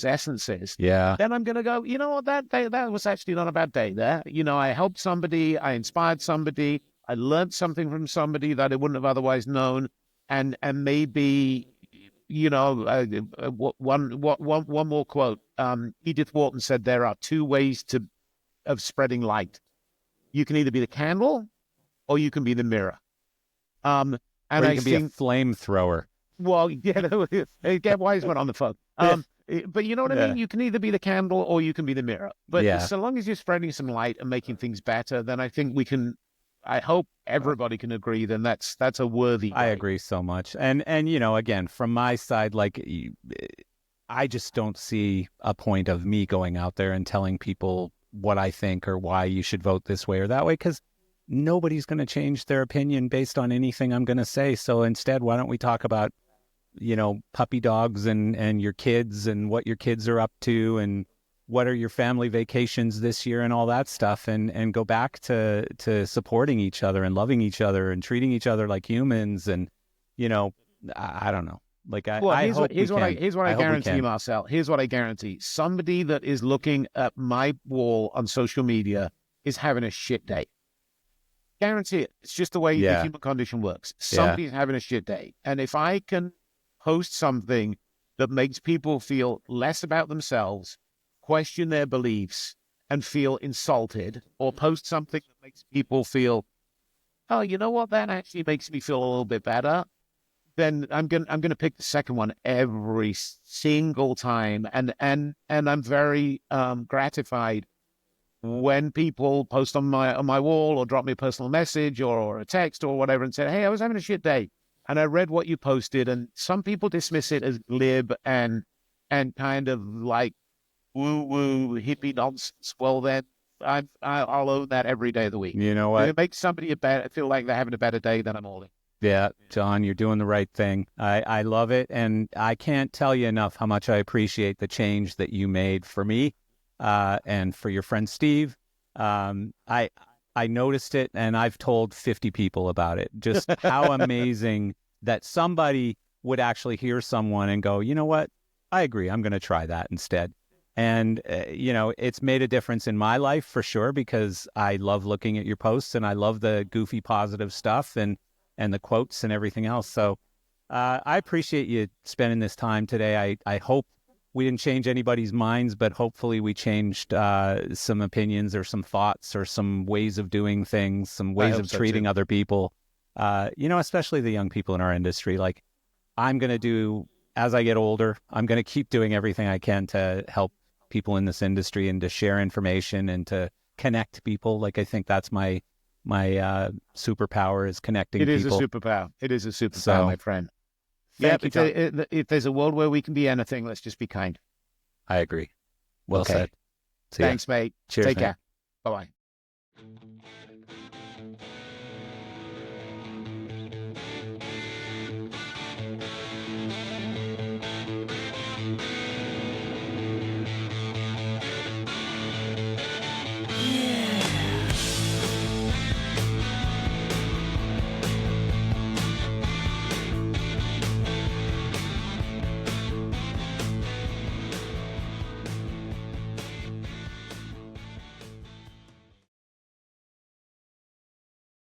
essences. Yeah. Then I'm going to go, you know what, that was actually not a bad day there. You know, I helped somebody, I inspired somebody, I learned something from somebody that I wouldn't have otherwise known. And maybe, you know, one more quote. Edith Wharton said, there are two ways of spreading light. You can either be the candle or you can be the mirror. And or you can be a flamethrower. Well, yeah, get Wiseman on the phone. But you know what I mean? You can either be the candle or you can be the mirror. But so long as you're spreading some light and making things better, then I think we can, I hope everybody can agree, then that's a worthy way. I agree so much. And you know, again, from my side, like, I just don't see a point of me going out there and telling people what I think or why you should vote this way or that way, because nobody's going to change their opinion based on anything I'm going to say. So instead, why don't we talk about, you know, puppy dogs and your kids and what your kids are up to and what are your family vacations this year and all that stuff, and go back to supporting each other and loving each other and treating each other like humans. And, you know, I don't know. Like, here's what I guarantee you, Marcel. Here's what I guarantee. Somebody that is looking at my wall on social media is having a shit day. Guarantee it. It's just the way the human condition works. Somebody's having a shit day. And if I can post something that makes people feel less about themselves, question their beliefs, and feel insulted, or post something that makes people feel, oh, you know what, that actually makes me feel a little bit better, then I'm gonna pick the second one every single time. And I'm very gratified when people post on my wall or drop me a personal message or a text or whatever and say, hey, I was having a shit day and I read what you posted. And some people dismiss it as glib and kind of like woo-woo hippie nonsense. Well, then I'll own that every day of the week. You know what? If it makes somebody feel like they're having a better day, then I'm all in. Yeah, John, you're doing the right thing. I love it. And I can't tell you enough how much I appreciate the change that you made for me and for your friend Steve. I noticed it, and I've told 50 people about it. Just how amazing that somebody would actually hear someone and go, you know what? I agree. I'm going to try that instead. And, you know, it's made a difference in my life for sure, because I love looking at your posts and I love the goofy positive stuff and the quotes and everything else. So I appreciate you spending this time today. I hope we didn't change anybody's minds, but hopefully we changed some opinions or some thoughts or some ways of doing things, some ways of treating other people, you know, especially the young people in our industry. Like, I'm going to do, as I get older, I'm going to keep doing everything I can to help people in this industry and to share information and to connect people. Like, I think that's my superpower is connecting people. It is a superpower. It is a superpower, my friend. Thank you, John. If there's a world where we can be anything, let's just be kind. I agree. Well said. Thanks, mate. Cheers, Take mate. care. Bye-bye.